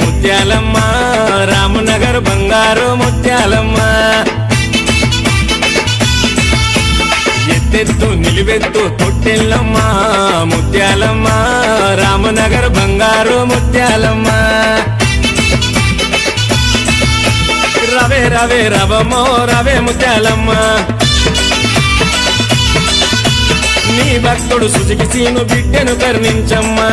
ముత్యాలమ్మ రామనగర్ బంగారు ముత్యాలమ్మ ఎత్తెత్తు నిలువెత్తు తొట్టెల్లమ్మ ముత్యాలమ్మ రామనగర్ బంగారు ముత్యాలమ్మ రవే రవే రవమో రవే ముత్యాలమ్మ నీ భక్తుడు సుజకి సీను బిడ్డను కరుణించమ్మా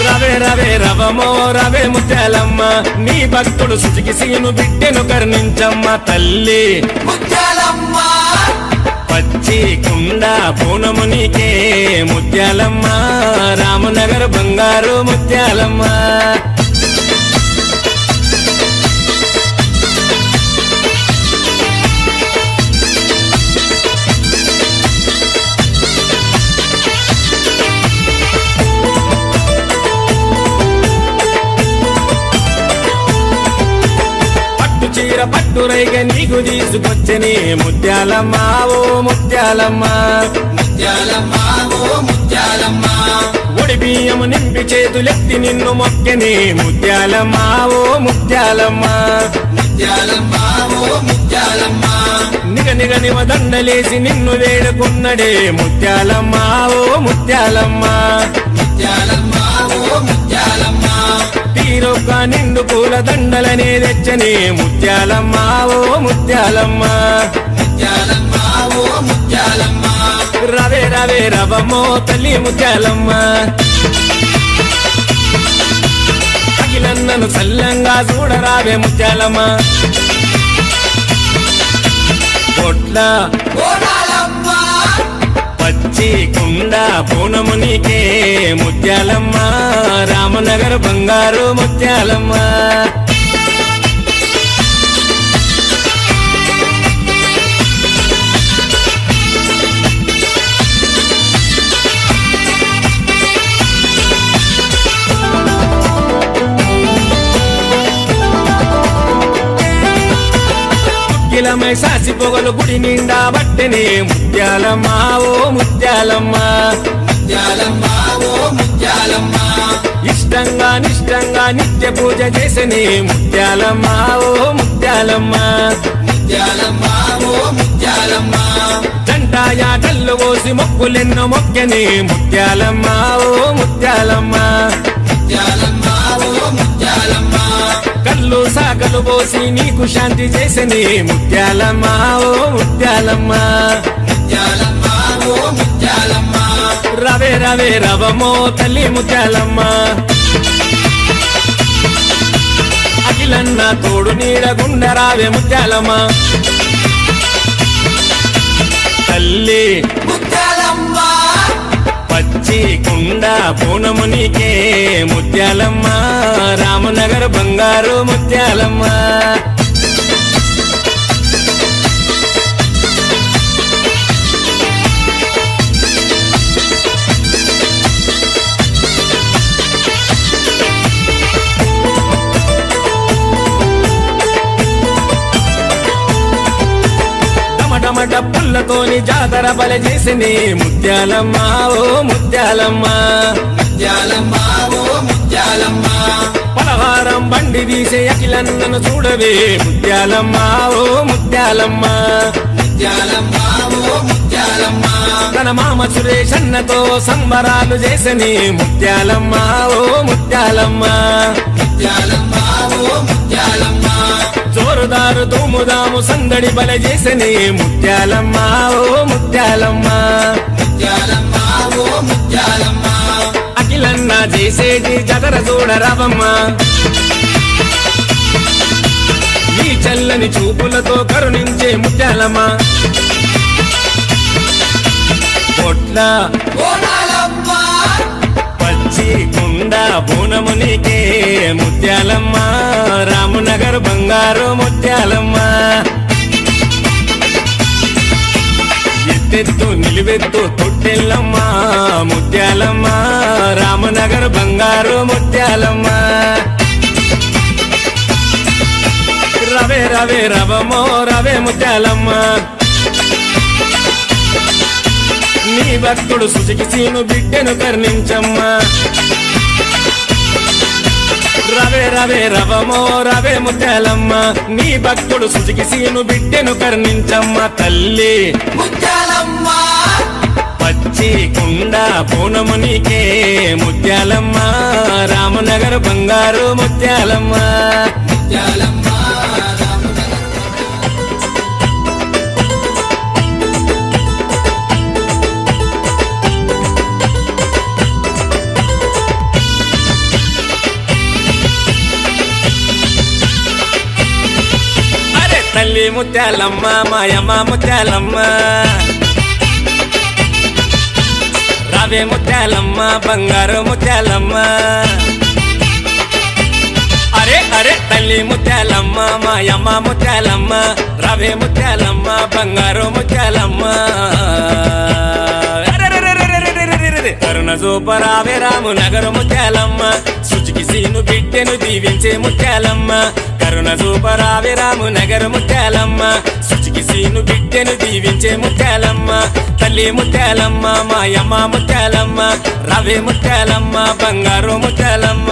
రవే రవే రవమో రవే ముత్యాలమ్మ నీ భక్తుడు సుజకి సీను బిడ్డను కరుణించమ్మ తల్లి ముత్యాలమ్మ పచ్చి కుండ పూనము నీకే ముత్యాలమ్మ రామనగర్ బంగారు ముత్యాలమ్మ చీర పట్టు రైగ నీకు తీసుకొచ్చని ముత్యాలమ్మ ఓ ముత్యాలమ్మ ముత్యాలమ్మ ఓ ముత్యాలమ్మ ఒడి బియ్యము నింపి చేతులెత్తి నిన్ను మొక్కని ముత్యాలమ్మ ఓ ముత్యాలమ్మ ముత్యాలమ్మ ఓ ముత్యాలమ్మ నిగ నిగ నివ దండలేసి నిన్ను వేడుకున్నడే ముత్యాలమ్మ ఓ ముత్యాలమ్మ ముత్యాలమ్మ ఓ ముత్యాలమ్మ తీరొక్క నిండు పూల దండలనే తెచ్చని ముత్యాలమ్మ ఓ ముత్యాలమ్మ ముత్యాలమ్మ ఓ ముత్యాలమ్మ రవే రవే రవమో తల్లి ముత్యాలమ్మ అఖిలన్నను సల్లంగా చూడరావే ముత్యాలమ్మ పొట్ల బోనాలమ్మ పచ్చి కుండ పూనము నీకే ముత్యాలమ్మ రామనగర్ బంగారు ముత్యాలమ్మ కిలమై సాసి పొగలు గుడి నిండా బట్టెనే ముత్యాలమ్మ ఓ ముత్యాలమ్మ ముత్యాలమ్మ ఓ ముత్యాలమ్మ ఇష్టంగా నిష్టంగా నిత్య పూజ చేసని ముత్యాలమ్మ ఓ ముత్యాలమ్మ ముత్యాలమ్మ ఓ ముత్యాలమ్మ జంటాయాటల్లు పోసి మొక్కులెన్నో మొక్కని ముత్యాలమ్మ ఓ ముత్యాలమ్మ ముత్యాలమ్మ ఓ ముత్యాలమ్మ కళ్ళు సాకలు పోసి నీకు శాంతి చేసని ముత్యాలమ్మ ఓ ముత్యాలమ్మ ముత్యాలమ్మ ఓ ముత్యాలమ్మ రవే రవే రవమో తల్లి ముత్యాలమ్మ అఖిలన్న తోడు నీడ గుండరావే ముత్యాలమ్మ తల్లి ముత్యాలమ్మ పచ్చి కుండ పూనము నీకే ముత్యాలమ్మ రామనగర్ బంగారు ముత్యాలమ్మ డమడమడ పుల్లతోని జాతర బల చేసిని ముత్యాలమ్మ ఓ ముత్యాలమ్మ ముత్యాలమ్మ ఓ ముత్యాలమ్మ పలహారం బండి తీసే అఖిలన్నను చూడవే ముత్యాలమ్మ ఓ ముత్యాలమ్మ ముత్యాలమ్మ ఓ ముత్యాలమ్మ తన మామ సురేషన్నతో సంబరాలు చేసని ముత్యాలమ్మ ఓ ముత్యాలమ్మ ముత్యాలమ్మ ఓ ముత్యాలమ్మ జోరుదారు దూముదాము సందడి బల చేసని ముత్యాలమ్మ ఓ ముత్యాలమ్మ ముత్యాలమ్మ ఓ ముత్యాలమ్మ అఖిలన్న చేసేటి జతర చూడరావమ్మ నీ చల్లని చూపులతో కరుణించే ముత్యాలమ్మ పొట్ల బోనాలమ్మ పచ్చి కుండ బోనము నీకే ముత్యాలమ్మ రామనగర్ బంగారు ముత్యాలమ్మ ఎత్తెత్తు నిలువెత్తు తొట్టెల్లమ్మ ముత్యాలమ్మ రామనగర్ బంగారు ముత్యాలమ్మ రవే రవే రవమో రవే ముత్యాలమ్మ నీ భక్తుడు సుజకి సీను బిడ్డను కరుణించమ్మా రవే రవే రవమో రవే ముత్యాలమ్మ నీ భక్తుడు సుజుకి సీను బిడ్డెను కరుణించమ్మ తల్లి ముత్యాలమ్మ పచ్చి కుండ పూనము నీకే ముత్యాలమ్మ రామనగర్ బంగారు ముత్యాలమ్మ ముత్యాలమ్మ అరే తల్లి ముత్యాలమ్మ మాయమ్మ ముత్యాలమ్మ రవే ముత్యాలమ్మ బంగారు ముత్యాలమ్మ అరే అరే తల్లి ముత్యాలమ్మ మాయమ్మ ముత్యాలమ్మ రవే ముత్యాలమ్మ బంగారు ముత్యాలమ్మ కరుణ జోపరావే రాము నగరు ముత్యాలమ్మ సుజుకి సీను బిడ్డెను దీవించే ముత్యాలమ్మ కరుణ జోపరావే రాము నగరు ముత్యాలమ్మ సుజుకి సీను బిడ్డెను దీవించే ముత్యాలమ్మ తల్లి ముత్యాలమ్మ మాయమ్మ ముత్యాలమ్మ రవే ముత్యాలమ్మ బంగారు ముత్యాలమ్మ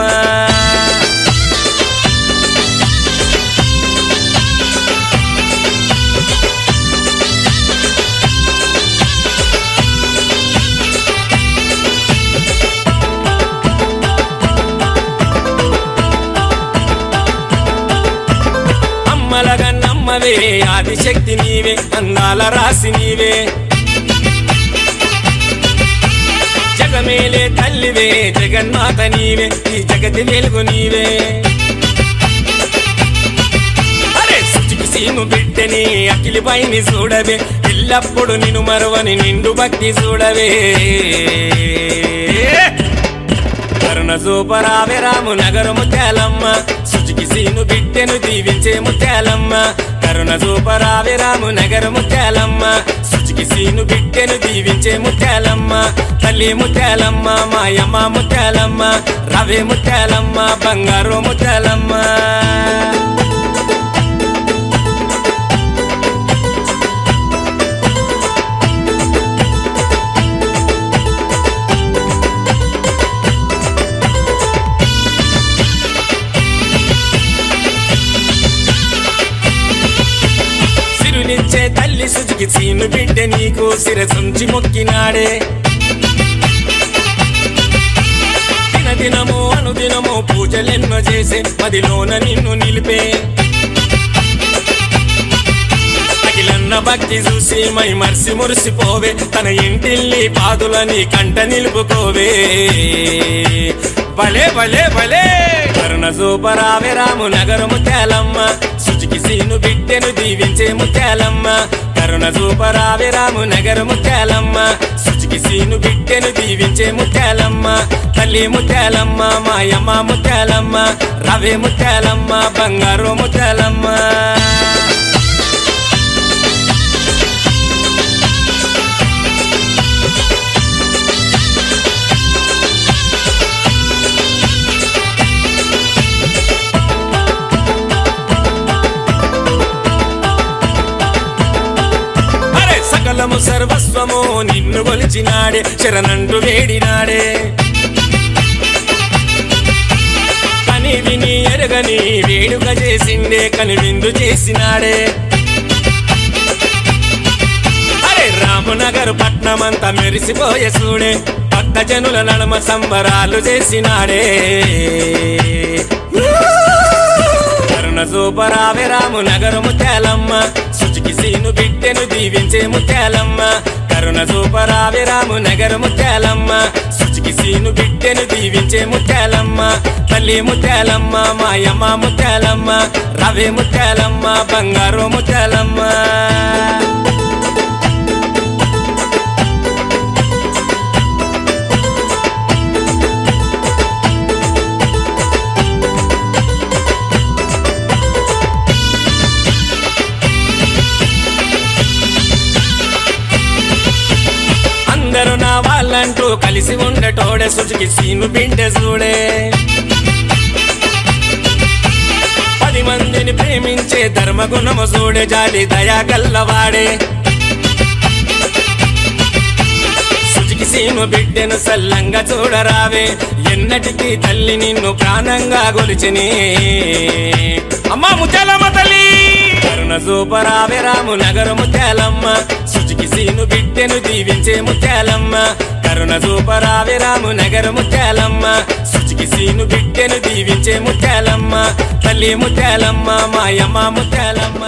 అమ్మలగా నమ్మవే ఆదిశక్తి నీవే అందాల రాసి నీవే జగమేలే తల్లివే జగన్మాత నీవే ఈ జగతి వెలుగు నీవే అరే సుజుకి సీను బిడ్డని అఖిలి పైని చూడవే ఎల్లప్పుడు నిన్ను మరువని నిండు భక్తి చూడవే కరుణ జోపరావే రాము నగరు ముత్యాలమ్మ సుజుకి సీను బిడ్డెను దీవించే ముత్యాలమ్మ కరుణ జోపరావే రాము నగరు ముత్యాలమ్మ సుజుకి సీను బిడ్డెను దీవించే ముత్యాలమ్మ తల్లి ముత్యాలమ్మ మాయమ్మ ముత్యాలమ్మ రవే ముత్యాలమ్మ బంగారు ముత్యాలమ్మ సిరునిచ్చే తల్లి సుజుకి సీను బిడ్డ నీకు శిరసుంచి మొక్కినాడే దినదినము అనుదినము పూజలెన్నో చేసే మదిలోన నిన్ను నిలిపే అఖిలన్న భక్తి చూసి మై మర్సి మురిసిపోవే తన ఇంటిల్లి పాదులని కంట నిలుపుకోవే భలే భలే భలే కరుణ జోపరావే రాము నగరు ముత్యాలమ్మ సుజుకి సీను బిడ్డెను దీవించే ముత్యాలమ్మ కరుణ జోపరావే రాము నగరు ముత్యాలమ్మ సుజుకి సీను బిడ్డెను దీవించే ముత్యాలమ్మ తల్లి ముత్యాలమ్మ మాయమ్మ ముత్యాలమ్మ రవే ముత్యాలమ్మ బంగారు ముత్యాలమ్మ సకలము సర్వస్వము నిన్ను కొలిచినాడే శరణంటూ వేడినాడే కని విని ఎరగని వేడుక చేసిండే కని విందు చేసినాడే అరే రామనగర్ పట్నమంతా మెరిసిపోయే చూడే భక్త జనుల నడమ సంబరాలు చేసినాడే కరుణ జోపరావే రాము నగరు ముత్యాలమ్మ సుజుకి సీను బిడ్డెను దీవించే ముత్యాలమ్మ కరుణ జోపరావే రాము నగరు ముత్యాలమ్మ సుజుకి సీను బిడ్డెను దీవించే ముత్యాలమ్మ తల్లి ముత్యాలమ్మ మాయమ్మ ముత్యాలమ్మ రవే ముత్యాలమ్మ బంగారు ముత్యాలమ్మ అందరూ నా వాళ్ళంటూ కలిసి ఉండటోడే సుజుకి సీను బిడ్డ చూడే 10 మందిని ప్రేమించే ధర్మగుణము చూడే జాలి దయా గల్లవాడే సుజుకి సీను బిడ్డెను సల్లంగా చూడరావే ఎన్నటికి తల్లి నిన్ను ప్రాణంగా గొలిచిని అమ్మా ముత్యాలమ్మ తల్లి కరుణ చూపరావే రాము నగరు ముత్యాలమ్మ సుచికి సీను బిడ్డెను దీవించే ముత్యాలమ్మ కరుణ చూపరావే రాము నగరు ముత్యాలమ్మ సుచికి సీను బిడ్డెను దీవించే ముత్యాలమ్మ తల్లి ముత్యాలమ్మ మాయమ్మ ముత్యాలమ్మ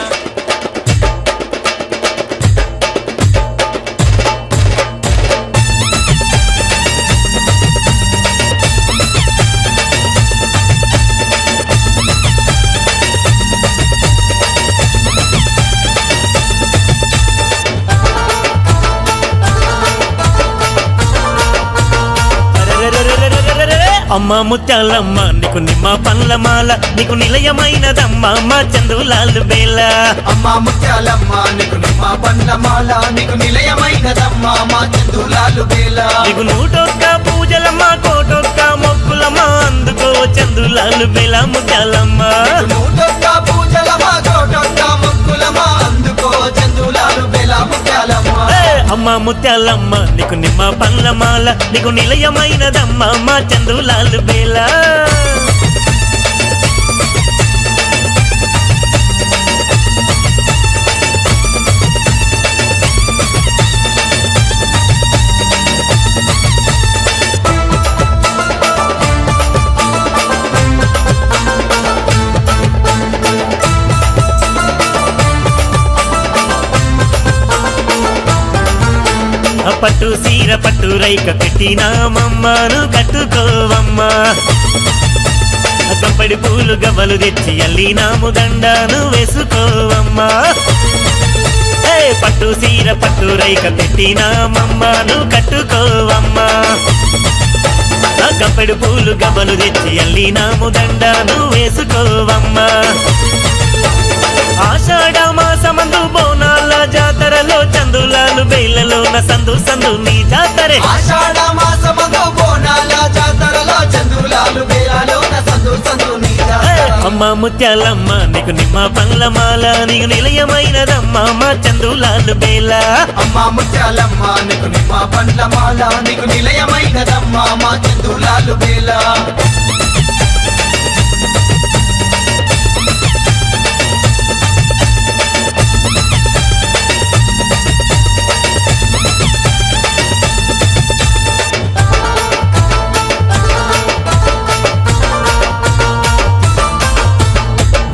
అమ్మ ముత్యాలమ్మ నీకు నిమ్మ పండ్ల మాల నీకు నిలయమైనదమ్మ మా చందులాలు బేల అమ్మ ముత్యాలమ్మ నీకు నిమ్మ పండ్ల మాల నీకు నిలయమైనదమ్మ మా చందులాలు బేల నీకు నూటొక్క పూజలమ్మ కోటొక్క మొక్కులమ్మ అందుకో చందులాలు బేల ముత్యాలమ్మ నూటొక్క పూజలమ్మ కోటొక్క మొక్కులమ్మ అందుకో చందులాలు బేల ముత్యాలమ్మ అమ్మ ముత్యాలమ్మ నీకు నిమ్మ పండ్ల మాల నీకు నిలయమైనదమ్మ మా చందులాలు బేల పట్టు సీర పట్టు రైక పెట్టినామమ్మను కట్టుకోవమ్మా గంపడి పూలు గవ్వలు తెచ్చి అల్లినాము దండాను వేసుకోవమ్మా పట్టు సీర పట్టు రైక పెట్టినామమ్మను కట్టుకోవమ్మా గంపడి పూలు గవ్వలు తెచ్చి అల్లినాము దండాను వేసుకోవమ్మా ఆషాఢ మాసమందు బోనాల జాతరలో చందులాలు బేలలోన సందు సందు నీ జాతరే ఆషాఢ మాసమందు బోనాల జాతరలో చందులాలు బేలలోన సందు సందు నీ జాతర అమ్మ ముత్యాలమ్మ నీకు నిమ్మ పండ్ల మాల నీకు నిలయమైనదమ్మ మా చందులాలు బేల అమ్మ ముత్యాలమ్మ నీకు నిమ్మ పండ్ల మాల నీకు నిలయమైనదమ్మ మా చందులాలు బేల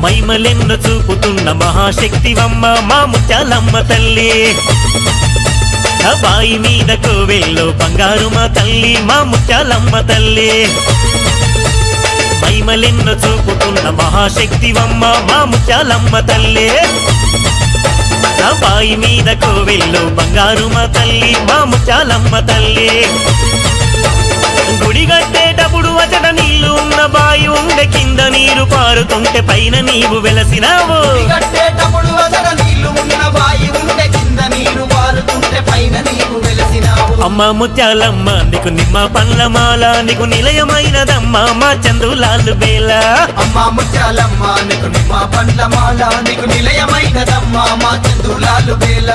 మైమలెన్ను చూపుతున్న మహాశక్తివమ్మ మా ముత్యాలమ్మ తల్లి బాయి మీద కోవెల్లో బంగారు మా తల్లి మా ముత్యాలమ్మ తల్లి మైమలెన్ను చూపుతున్న మహాశక్తివమ్మ మా ముత్యాలమ్మ తల్లి బాయి మీద కోవెల్లో బంగారు మా తల్లి మా ముత్యాలమ్మ తల్లి గుడి కట్టేటప్పుడు అచట నీళ్లు ఉన్న బాయి ఉండే కింద నీరు పారుతుంటే పైన నీవు వెలసినావు కట్టేటప్పుడు అసల నీళ్లు ఉన్న బాయి ఉండే కింద నీరు పారుతుంటే పైన నీవు వెలసినావు అమ్మ ముత్యాలమ్మ నీకు నిమ్మ పండ్ల మాల నీకు నిలయమైనదమ్మ మా చందులాలు బేల అమ్మ ముత్యాలమ్మ నీకు నిమ్మ పండ్ల మాల నీకు నిలయమైనదమ్మ మా చందులాలు బేల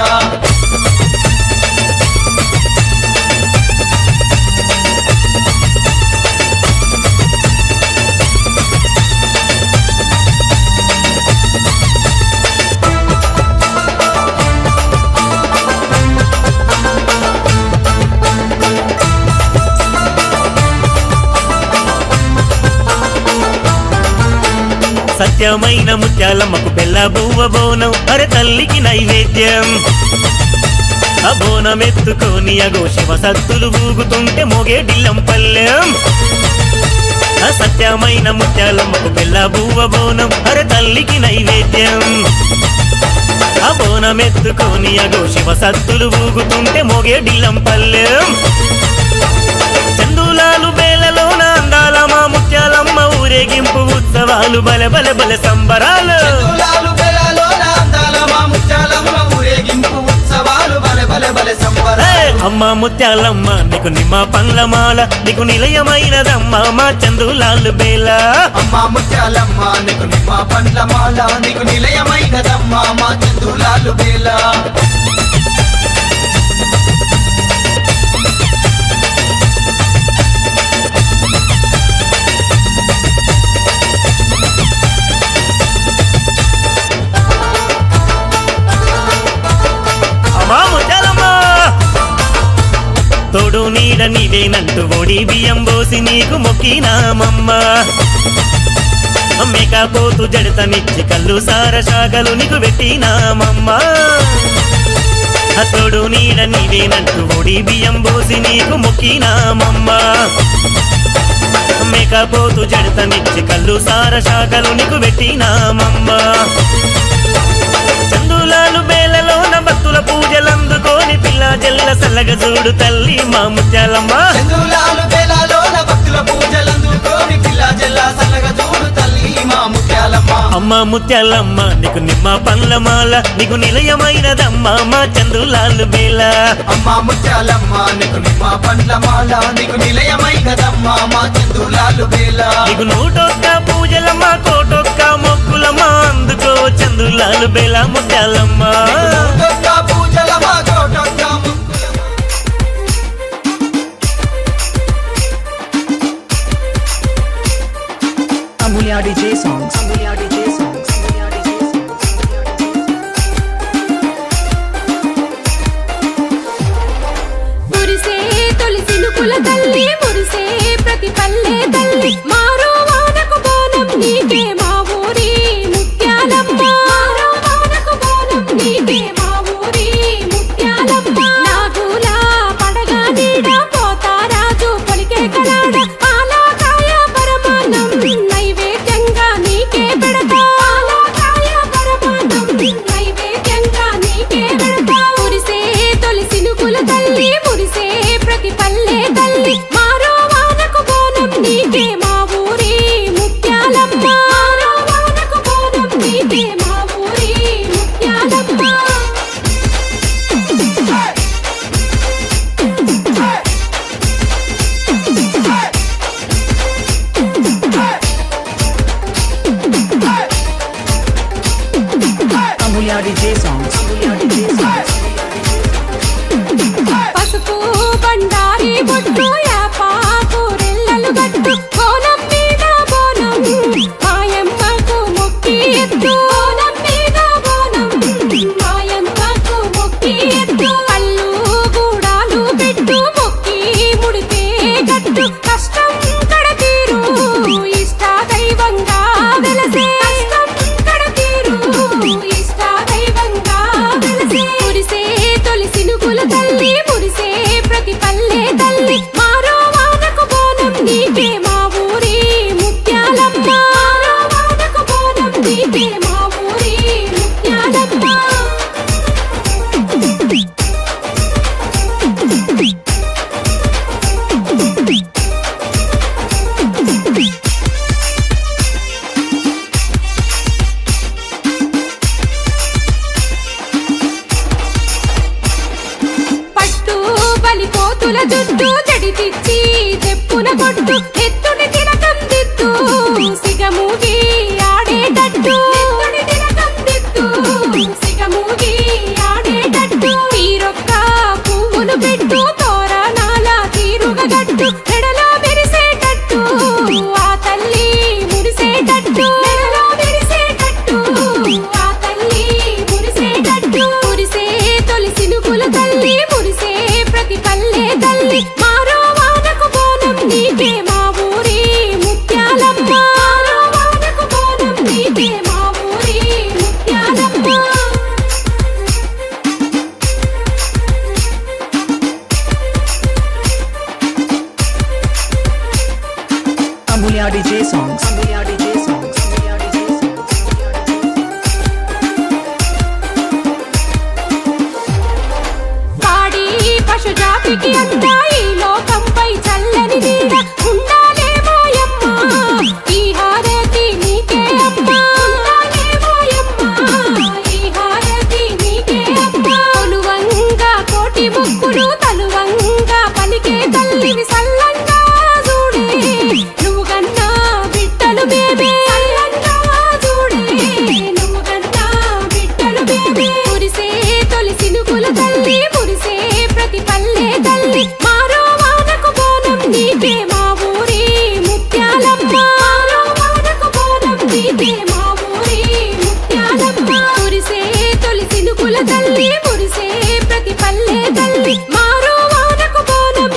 సత్యమైన ముత్యాలమ్మకు బెల్ల బువ్వ బోనం అరే తల్లికి నైవేద్యం ఆ బోనం ఎత్తుకొని అగో శివ సత్తులు ఊగుతుంటే మోగే డిల్లం పల్లెం సత్యమైన ముత్యాలమ్మకు బెల్ల బువ్వ బోనం అరే తల్లికి నైవేద్యం ఆ బోనం ఎత్తుకొని అగో శివ సత్తులు ఊగుతుంటే మోగే డిల్లం పల్లెం చందులాలు బేలలోన అందాల మా ముత్యాలమ్మ ఊరేగింపు ఉత్సవాలు బల బల బల సంబరాలు చందులాలు బేలలోన అందాల మా ముత్యాలమ్మ ఊరేగింపు ఉత్సవాలు బలె బలె బలె సంబరాలు అమ్మ ముత్యాలమ్మ నీకు నిమ్మ పండ్ల మాల నీకు నిలయమైనదమ్మ మా చందులాలు బేల అమ్మ ముత్యాలమ్మ నీకు నిమ్మ పండ్ల మాల నీకు నిలయమైనదమ్మ మా చందులాలు బేల తోడు నీడ నీవేనంటూ ఓడి బియ్యం పోసి నీకు మొక్కినామమ్మ మేకపోతు జడతనిచ్చి కళ్ళు సార శాఖలు నీకు పెట్టినామమ్మ తోడు నీడ నీవేనంటూ ఓడి బియ్యం పోసి నీకు మొక్కినామమ్మ మేకపోతు జడతనిచ్చి కళ్ళు సార శాఖలు నీకు పెట్టినామమ్మ చందులాలు బేలలోన భక్తుల పూజలందుకోని పిల్ల జల్ల సల్లగ చూడు తల్లి మా ముత్యాలమ్మ చందులాలు బేలాలోన భక్తుల పూజలందుకోని పిల్ల జల్ల సల్లగ చూడు తల్లి మా ముత్యాలమ్మ అమ్మ ముత్యాలమ్మ నీకు నిమ్మ పండ్ల మాల నీకు నిలయమైనదమ్మ మా చందులాలు బేల అమ్మ ముత్యాలమ్మ నీకు నిమ్మ పండ్ల మాల నీకు నిలయమైనదమ్మ మా చందులాలు బేల నీకు 101 పూజలమ్మ కోటొక్క మొక్కులమ్మ అందుకో చందులాలు బేల ముత్యాలమ్మ ఒక్క పూజలమ్మ కోటొక్క Amulya DJ songs. Amulya DJ songs. Amulya DJ songs. మురిసే తొలిసి నుకుల తల్లి మురిసే ప్రతి పల్లె తల్లి మారో వానకు బోనం నీకే మా ఊరి ముత్యాలమ్మ మారో వానకు బోనం నీకే మా ఊరి ముత్యాలమ్మ నాగుల పడగా నీడ పోతారాజు పలికే కలాడ పాలకాయ పరమాన్నం నైవేద్యంగా నీకే పెడతా పాలకాయ పరమాన్నం నైవేద్యంగా నీకే పెడతా మురిసే తొలిసి నుకుల తల్లి మురిసే ప్రతి పల్లె తల్లి మారో వానకు బోనం నీకే మా ఊరి ముత్యాలమ్మ మారో వానకు బోనం నీకే మా ఊరి Mutyalamma Amulya DJ songs. Amulya DJ songs. పసుపు బండారి బొట్టు యాపాకు రెల్లలు గట్టు బోనం మీద బోనం మాయమ్మకు మొక్కి ఎత్తు బోనం మీద బోనం మాయమ్మకు మొక్కి ఎత్తు కళ్ళు గూడాలు పెట్టు మొక్కి ముడితే గట్టు కష్టం కడతీరు ఇష్ట దైవంగా వెలసే కష్టం కడతీరు ఇష్ట దైవంగా వెలసే మురిసే తొలిసి నుకుల తల్లి మురిసే ప్రతి పల్లె తల్లి మారో వానకు బోనం నీకే మా ఊరి ముత్యాలమ్మ మారో వానకు బోనం నీకే మా ఊరి ముత్యాలమ్మ పట్టు బలిపోతుల జుట్టు జడితిచ్చి తెప్పున కొట్టు ఎత్తుని తిరకం దిద్దు సిగమూగి ఆడేటట్టు ఎత్తుని తిరకం దిద్దు సిగమూగి ఆడేటట్టు తీరొక్క పువ్వులు పెట్టు తోరణాల తీరుగా గట్టు మెడలో మెరిసేటట్టు ఆ తల్లి మురిసేటట్టు మెడలో మెరిసేటట్టు ఆ తల్లి మురిసేటట్టు మురిసే తొలిసి నుకుల తల్లి మురిసే ప్రతి పల్లె తల్లి మారో వానకు బోనం నీకే మా ఊరి ముత్యాలమ్మ మారో వానకు బోనం నీకే మా ఊరి Mutyalamma Amulya DJ songs. Amulya DJ songs. Amulya DJ songs. పాడి పశు జాతికి అంతా ఈ లోకంపై చల్లని నీడ ఉండాలేమోయమ్మ ఈ హారతి నీకే అమ్మ ఉండాలేమోయమ్మ ఈ హారతి నీకే అమ్మ కొలువంగా కోటి ముక్కులు తలువంగా పలికే తల్లివి సల్లంగా చూడే నువ్వు కన్నా బిడ్డలు బేబే సల్లంగా చూడే నువ్వు కన్నా బిడ్డలు బేబే మురిసే తొలిసి నుకుల తల్లి మురిసే ప్రతి పల్లె తల్లి మారో వానకు బోనం నీకే మా ఊరి ముత్యాలమ్మ మారో వానకు బోనం నీకే మా ఊరి ముత్యాలమ్మ మురిసే తొలిసి నుకుల తల్లి మురిసే ప్రతి పల్లె తల్లి మారో వానకు బోనం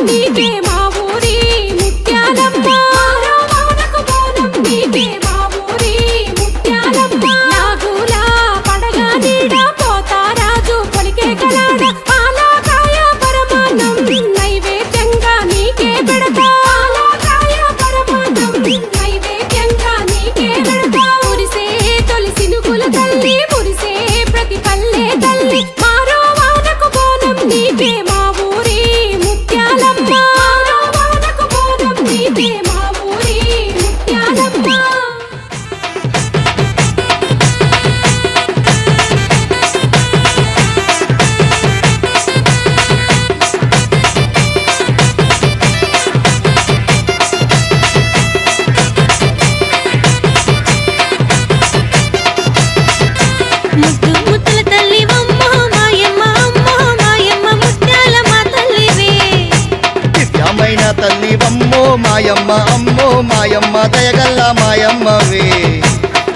దయగల్ల మాయమ్మవే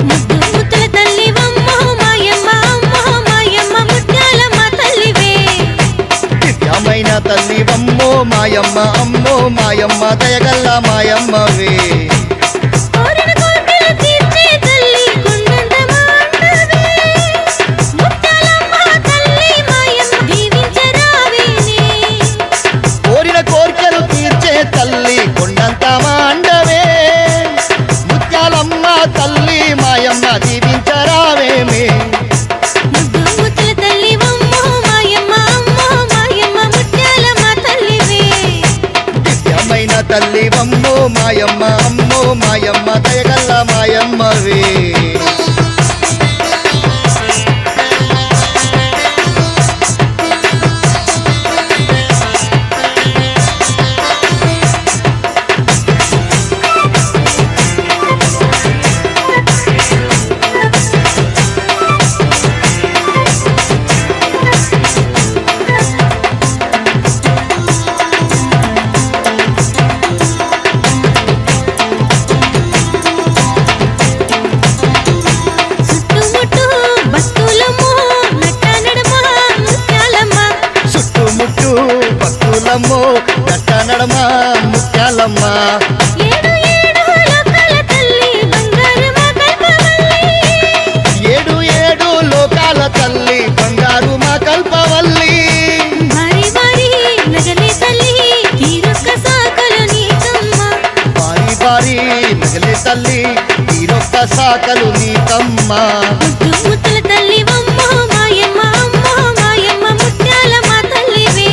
ముద్దు ముద్దుల తల్లివమ్మో మాయమ్మ అమ్మో మాయమ్మ ముత్యాలమ్మ తల్లివే దివ్యమైన తల్లివమ్మో మాయమ్మ అమ్మో మాయమ్మ దయగల్ల మాయమ్మవే కోరిన కోర్కెలు తీర్చే తల్లి కొండంత మాండవే ముత్యాలమ్మ తల్లి మాయమ్మ దీవించరావేనే కోరిన కోర్కెలు తీర్చే తల్లి కొండంత మాండవే ముత్యాలమ్మ తల్లి మాయమ్మ దీవించరావేమే ముద్దు ముద్దుల తల్లివమ్మో మాయమ్మ అమ్మో మాయమ్మ ముత్యాలమ్మ తల్లివే దివ్యమైన తల్లివమ్మో మాయమ్మ అమ్మో మాయమ్మ దయగల్ల మాయమ్మవే చుట్టుముట్టు భక్తులమ్మో నట్ట నడుమ ముత్యాలమ్మ చుట్టుముట్టు భక్తులమ్మో నట్ట నడమ ముత్యాలమ్మ ఏడు ఏడు లోకాల తల్లి బంగారమ్మ కల్పవల్లి ఏడు ఏడు లోకాల తల్లి బంగారు మా కల్పవల్లి వారి వారి నగలే తల్లి తీరొక్క సాకలు నీకమ్మ వారి వారి నగలే తల్లి తీరొక్క సాకలు నీకమ్మ ముద్దు ముద్దుల తల్లివమ్మో మాయమ్మ అమ్మో మాయమ్మ ముత్యాలమ్మ తల్లివే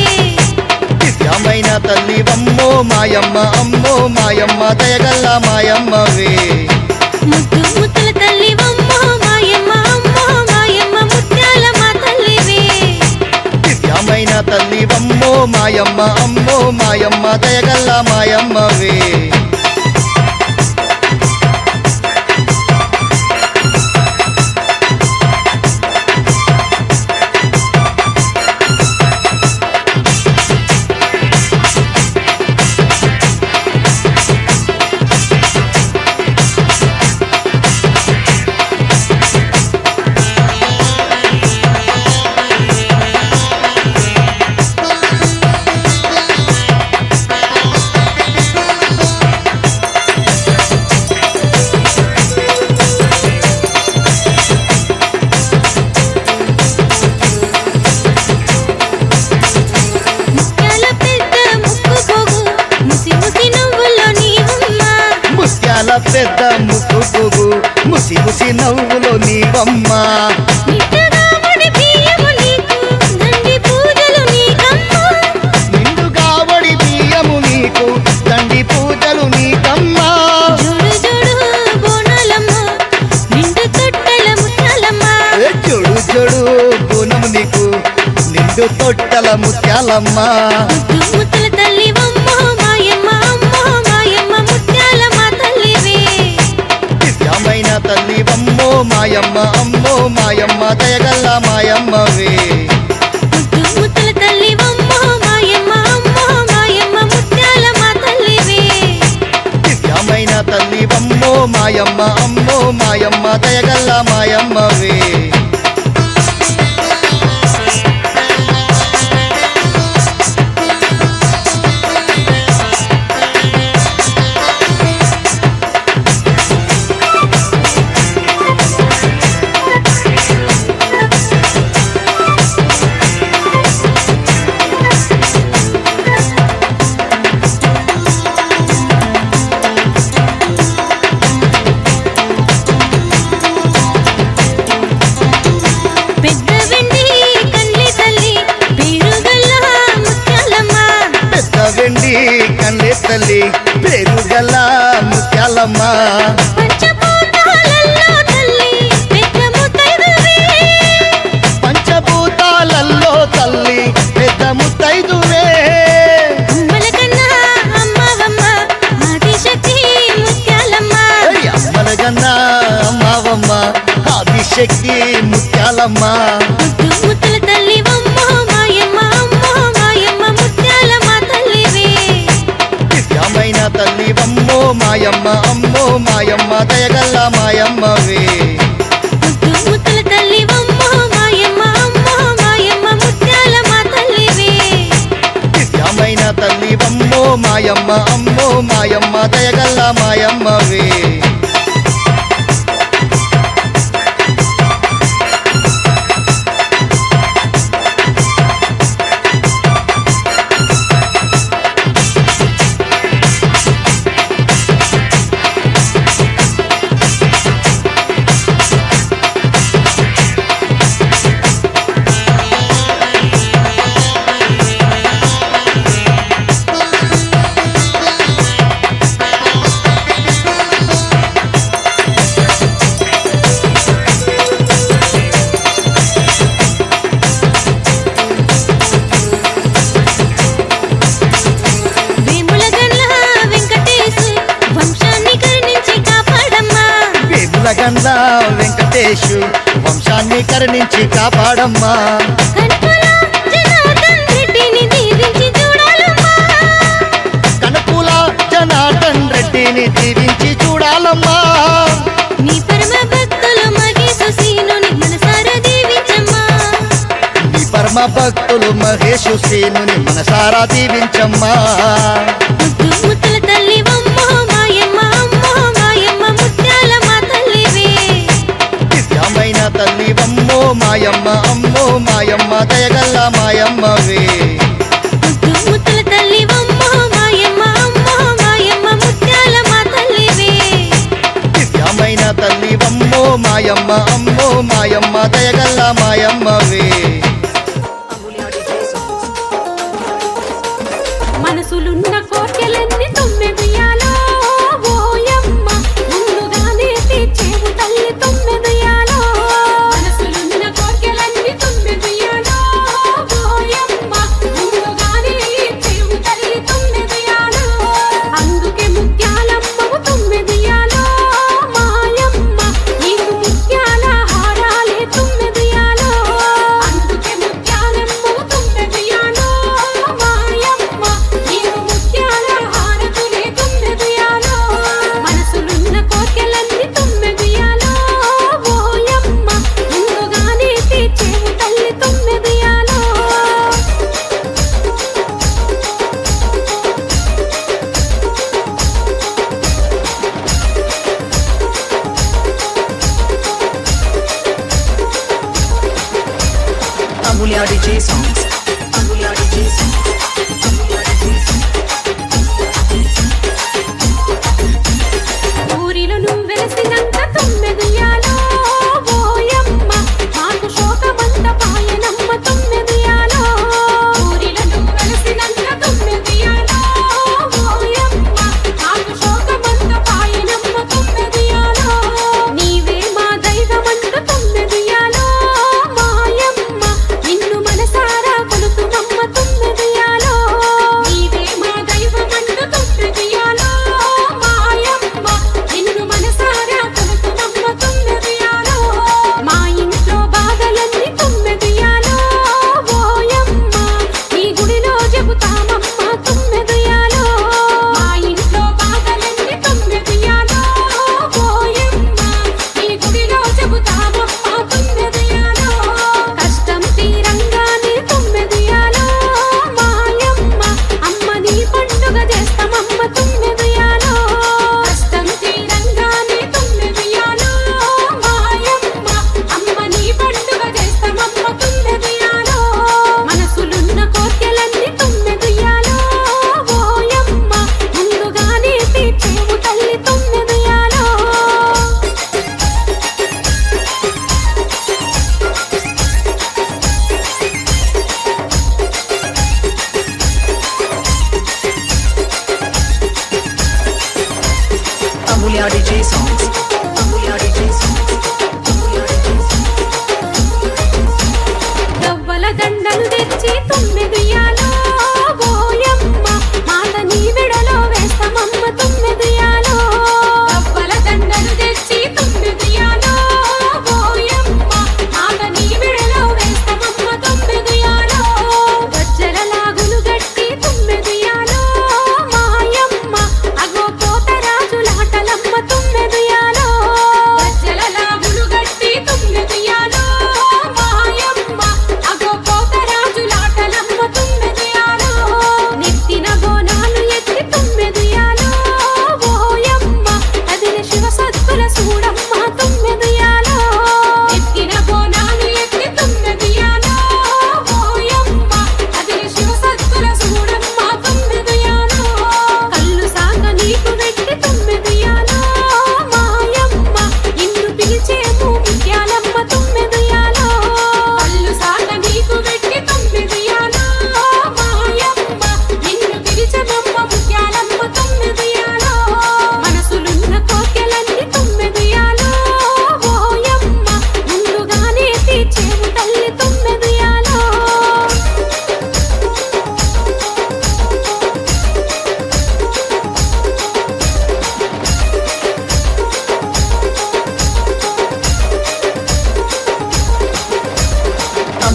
దివ్యమైన తల్లివమ్మో మాయమ్మ అమ్మో మాయమ్మ దయగల్ల మాయమ్మవే ముద్దు ముద్దుల తల్లివమ్మో మాయమ్మ అమ్మో మాయమ్మ ముత్యాలమ్మ తల్లివే దివ్యమైన తల్లివమ్మో మాయమ్మ అమ్మో మాయమ్మ దయగల్ల మాయమ్మవే ముత్యాల పెద్ద ముక్కు పోగు ముసి ముసి నవ్వులో నీవమ్మ ముత్యాల పెద్ద ముక్కు పువ్వు ముసి ముసి నవ్వులో నీవమ్మ నిండుగా ముడి బియ్యము నీకు దండి పూజలు నీకమ్మ నిండుగా వడి బియ్యము నీకు దండి పూజలు నీకమ్మ జోడు జోడు బోనాలమ్మ నిండు తొట్టెల ముత్యాలమ్మ ఏ జోడు జోడు పూనము నీకు నిండు తొట్టల ముత్యాలమ్మ ముద్దు ముద్దుల తల్లివమ్మో మాయమ్మ అమ్మో మాయమ్మ ముత్యాలమ్మ తల్లివే దివ్యమైన తల్లివమ్మో మాయమ్మ అమ్మో మాయమ్మ దయగల్ల మాయమ్మవే ముద్దు ముద్దుల తల్లివమ్మో మాయమ్మ అమ్మో మాయమ్మ ముత్యాలమ్మ తల్లివే దివ్యమైన తల్లివమ్మో మాయమ్మ అమ్మో మాయమ్మ దయగల్ల మాయమ్మవే పెద్ద వెండి కండ్లి తల్లి పేరుగల్ల ముత్యాలమ్మ పెద్ద వెండి కళ్ళే తల్లి పేరుగల్ల ముత్యాలమ్మ పంచభూతాలలో తల్లి పెద్ద ముత్తైదువే పంచభూతాలలో తల్లి పెద్ద ముత్తైదువే అమ్మల కన్నా అమ్మవమ్మ ఆదిశక్తి ముత్యాలమ్మ అమ్మలగన్నా అమ్మవమ్మ ఆదిశక్తి ముత్యాలమ్మ ముద్దు ముద్దుల తల్లివమ్మో మాయమ్మ అమ్మో మాయమ్మ ముత్యాలమ్మ తల్లివే దివ్యమైన తల్లివమ్మో మాయమ్మ అమ్మో మాయమ్మ దయగల్ల మాయమ్మవే ముద్దు ముద్దుల తల్లివమ్మో మాయమ్మ అమ్మో మాయమ్మ ముత్యాల మా తల్లివే దివ్యమైన తల్లివమ్మో మాయమ్మ అమ్మో మాయమ్మ దయగల్ల మాయమ్మవే వేముల గండ్ల వెంకటేశు వంశాన్ని కరుణించి కాపాడమ్మా వేములగండ్ల వెంకటేశు వంశాన్ని కరుణించి కాపాడమ్మా కనుపుల జనార్దన్ రెడ్డిని దీవించి చూడాలమ్మా కనుపుల జనార్దన్ రెడ్డిని దీవించి చూడాలమ్మా నీ పరమ భక్తులు మహేశు సీనుని మనసారా దీవించమ్మా నీ పరమ భక్తులు మహేషు సేనుని మనసారా దీవించమ్మా ముద్దు ముద్దుల తల్లివమ్మో మాయమ్మ అమ్మో మాయమ్మ ముత్యాల మా తల్లివే దివ్యమైన తల్లివమ్మో మాయమ్మ అమ్మో మాయమ్మ దయగల్ల మాయమ్మవే ముద్దు ముద్దుల తల్లివమ్మో మాయమ్మ అమ్మో మాయమ్మ ముత్యాల మా తల్లివే దివ్యమైన తల్లివమ్మో మాయమ్మ అమ్మో మాయమ్మ దయగల్ల మాయమ్మవే మనసులున్న కోర్కెలన్నీ తొమ్మిదియాలో ఓయమ్మ ముందుగానే తీర్చేవు తల్లి తొమ్మిదియాలో మనసులున్న కోర్కెలన్నీ తొమ్మిదియాలో ఓయమ్మ ముందుగానే తీర్చేవు తల్లి తొమ్మిదియాలో అందుకే ముత్యాలమ్మవు తొమ్మిదియాలో మాయమ్మ నీకు ముత్యాల హారాలే తొమ్మిదియాలో అందుకే ముత్యాలమ్మవు తొమ్మిదియాలో మాయమ్మ నీకు ముత్యాల హారతులే తొమ్మిదియాలో మనసులున్న కోర్కెలన్నీ తొమ్మిదియాలో ఓయమ్మ ముందుగానే తీర్చేవు తల్లి తొమ్మిదియాలో Amulya DJ songs. Amulya DJ songs. Amulya DJ songs. ఊరిలో నువ్వు వెలసినంత తొమ్మిదియాలో ఓయమ్మ మాకు శోకమంత పాయనమ్మ తొమ్మిదియాలో ఊరిలో నువ్వు వెలసినంత తొమ్మిదియాలో ఓయమ్మ మాకు శోకమంత పాయనమ్మ తొమ్మిదియాలో నీవే మా దైవమంట తొమ్మిదియాలో మాయమ్మ నిన్ను మనసారా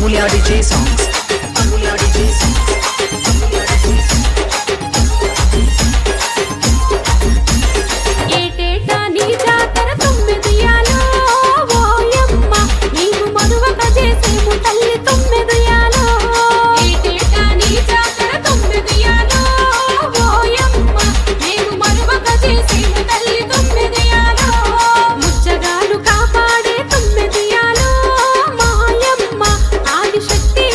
Amulya DJ songs. Amulya DJ songs. ఏటేటా నీ జాతర తొమ్మిదియాలో ఓయమ్మ నీవు మరువక చేసేము తల్లి తొమ్మిదియాలో ఏటేటా నీ జాతర తొమ్మిదియాలో ఓయమ్మ నీవు మరువక చేసేము తల్లి తొమ్మిదియాలో ముచ్చగాలు కాపాడే తొమ్మిదియాలో మాయమ్మ ఆదిశక్తి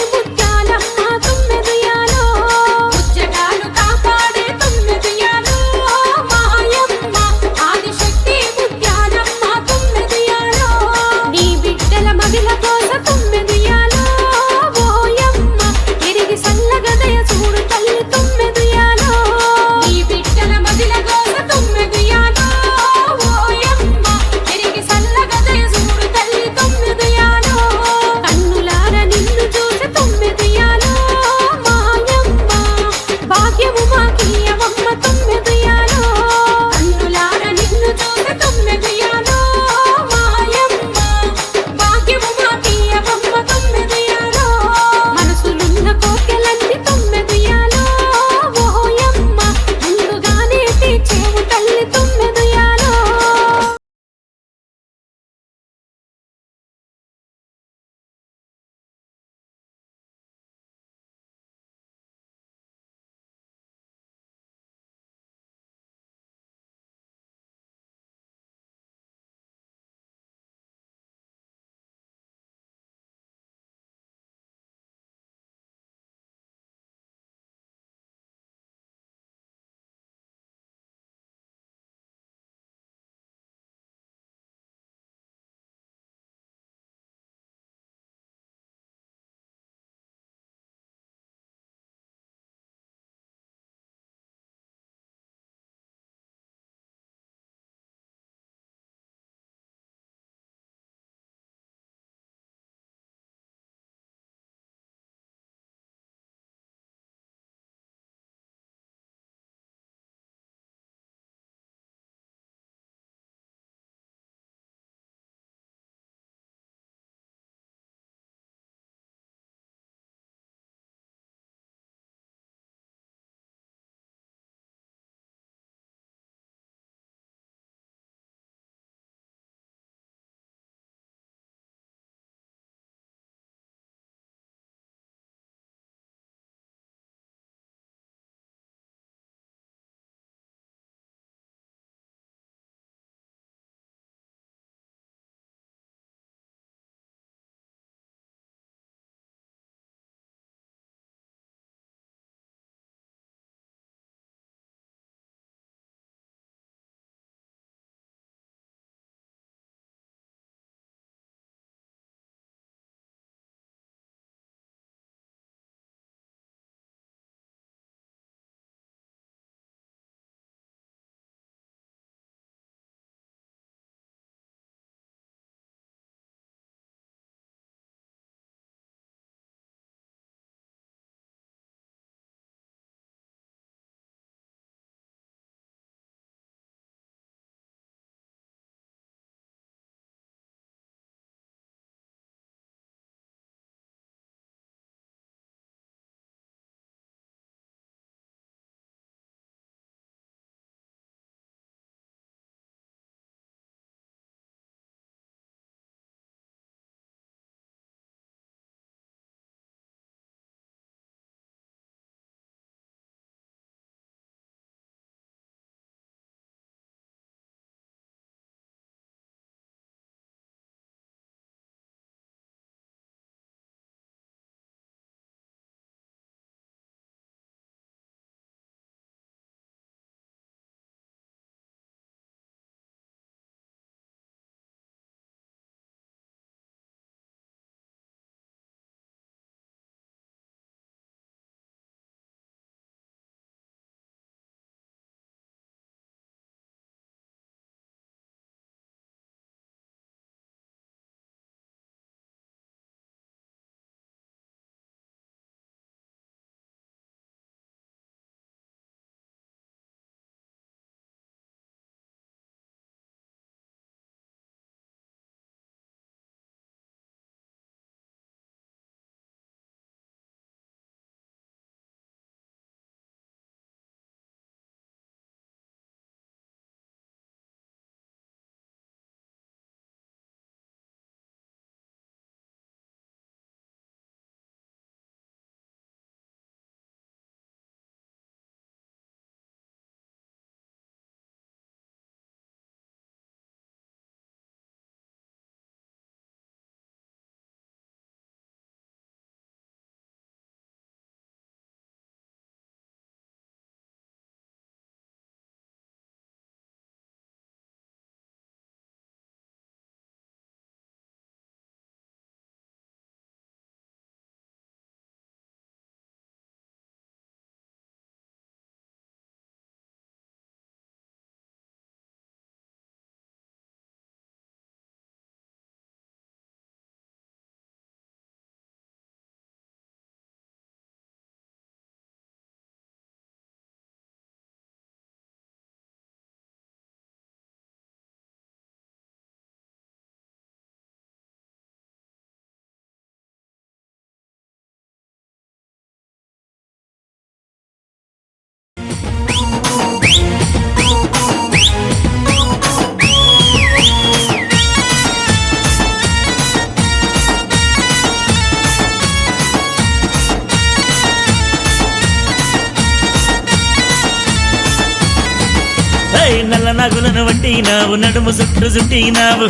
నల్ల నగులను వట్టినావు నడుము చుట్టు చుట్టినావు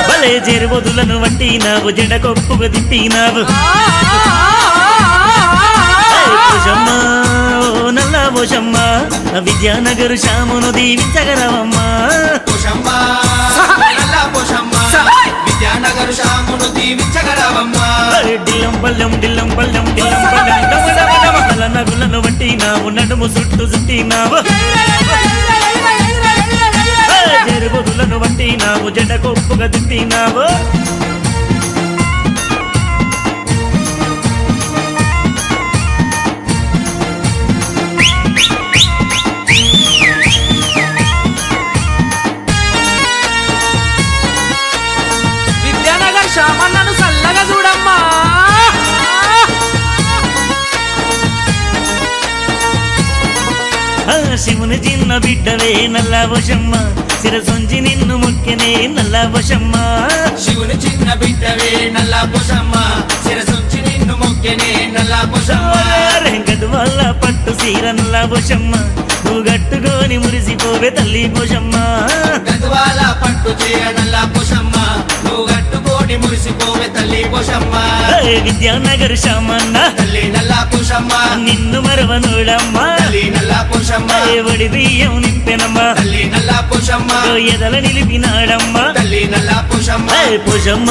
భలే జెరుబొదులను వట్టినావు జెండ కొప్పుకు తిప్పినావు పోషమ్మ ఓ నల్ల పోషమ్మ విద్యానగరు శ్యామును దీవించగలవమ్మా పోషమ్మ నల్ల పోషమ్మ విద్యానగరు శ్యామును దీవించగలవమ్మా డిల్లం బల్లం డిల్లం బల్లం డిల్లం బల్లం నల్ల నగులను వట్టినావు నడుము చుట్టు చుట్టినావు జెరుబొదులను వట్టినావు జెండ కొప్పుగా తిప్పినావు విద్యానగర్ శ్యామన్నను చల్లగా చూడమ్మా శివుని చిన్న బిడ్డవే నల్ల వశమ్మ శిరసొంచి నిన్ను మొక్కెనే నల్ల వశమ్మ శివుని చిన్న బిడ్డవే నల్ల పోషమ్మ శిరసుంచి నిన్ను మొక్కెనే నల్ల పోషమ్మ రెంగదు వల్ల పట్టు సీర నల్ల వశమ్మ నువ్వు గట్టుకొని మురిసిపోవే తల్లి పోషమ్మ గద్వాల పట్టు చీర నల్ల పోషమ్మ నువ్వు గట్టుకోని మురిసిపోవే తల్లి పోషమ్మ విద్యానగర్ శ్యామన్న తల్లి నల్ల పోషమ్మ నిన్ను మరవనుడమ్మా తల్లి నల్ల పోషమ్మ ఎవడి బియ్యం నింపెనమ్మా తల్లి నల్ల పోషమ్మ ఎదల నిలిపినాడమ్మా తల్లి నల్ల పోషమ్మ పోషమ్మ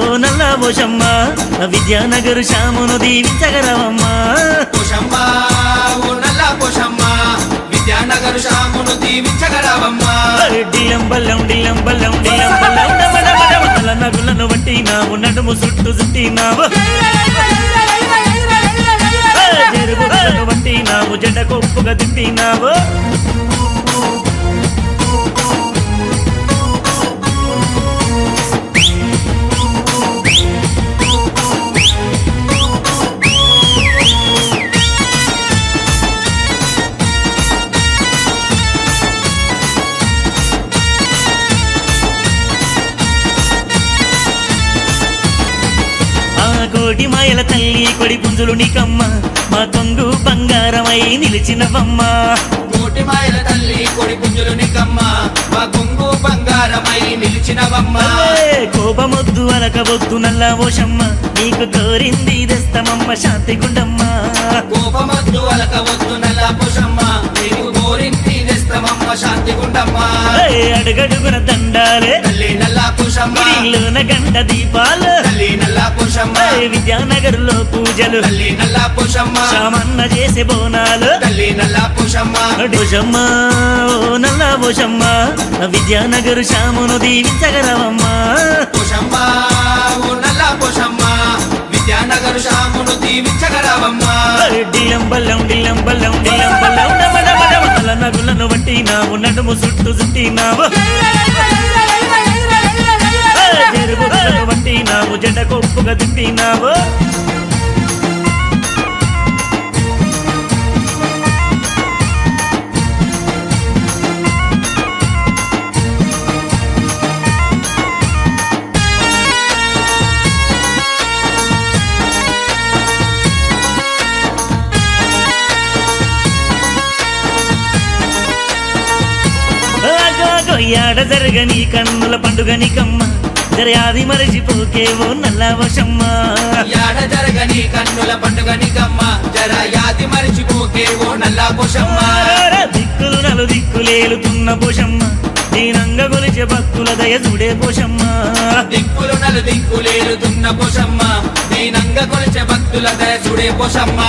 ఓ నల్ల పోషమ్మ విద్యానగరు శ్యామును దీవించగలవమ్మా పోషమ్మ ఓ నల్ల పోషమ్మ విద్యానగరు శ్యామును దీవించగలవమ్మా డిల్లం బల్లం డిల్లం బల్లం డిల్లం బల్లం నల్ల నగులను వట్టినావు నడుము చుట్టు చుట్టినావు జెరుబొదులను వట్టినావు జెండ కొప్పుగా తిప్పినావు కోటి మాయల తల్లి కొడి పుంజులు నీకమ్మ మా కొంగు బంగారమై నిలిచినవమ్మ కోటి మాయల తల్లి కొడి పుంజులు నికమ్మ మా కొంగు బంగారమై నిలిచినవమ్మ కోపమొద్దు అలకబొద్దు నల్ల ఓషమ్మ నీకు కోరింది తెస్తమమ్మ శాంతి గుండమ్మ కోపమొద్దు అలకవద్దు నల్ల పోషమ్మ నీకు కోరింది తెస్తమమ్మ శాంతి గుండమ్మ అడుగడుగున దండాలే తల్లి నల్ల పోషమ్మ గుడిలోన గంట దీపాలు తల్లి నల్ల పోషమ్మ విద్యానగర్ లో పూజలు తల్లి నల్ల పోషమ్మ శ్యామన్న చేసే బోనాలు తల్లి నల్ల పోషమ్మ పోషమ్మ ఓ నల్ల పోషమ్మ విద్యానగరు శ్యామును దీవించగలవమ్మా పోషమ్మ ఓ నల్ల పోషమ్మ విద్యానగరు శ్యామును దీవించగలవమ్మ డిల్లం బల్లం డిల్లం బల్లం డిల్లం బల్లం నల్ల నగులను వట్టినావు నడుము చుట్టు చుట్టినావు జెరుబొదులను వట్టినావు జెండ కొప్పుగా తిప్పినావు యాడ జరగని కన్నుల పండుగ నీకమ్మ జరయాది మరచిపోకేవో నల్ల వశమ్మ యాడ జరగని కన్నుల పండుగ నికమ్మ జర యాది మరిచిపోకే ఓ నల్ల పోషమ్మ దిక్కులు నలు దిక్కులేలుతున్న పోషమ్మ దీనంగ గొలిచే భక్తుల దయ చూడే పోషమ్మ దిక్కులు నలు దిక్కులేలుతున్న పోషమ్మ దీనంగ కొలిచే భక్తుల దయ చూడే పోషమ్మ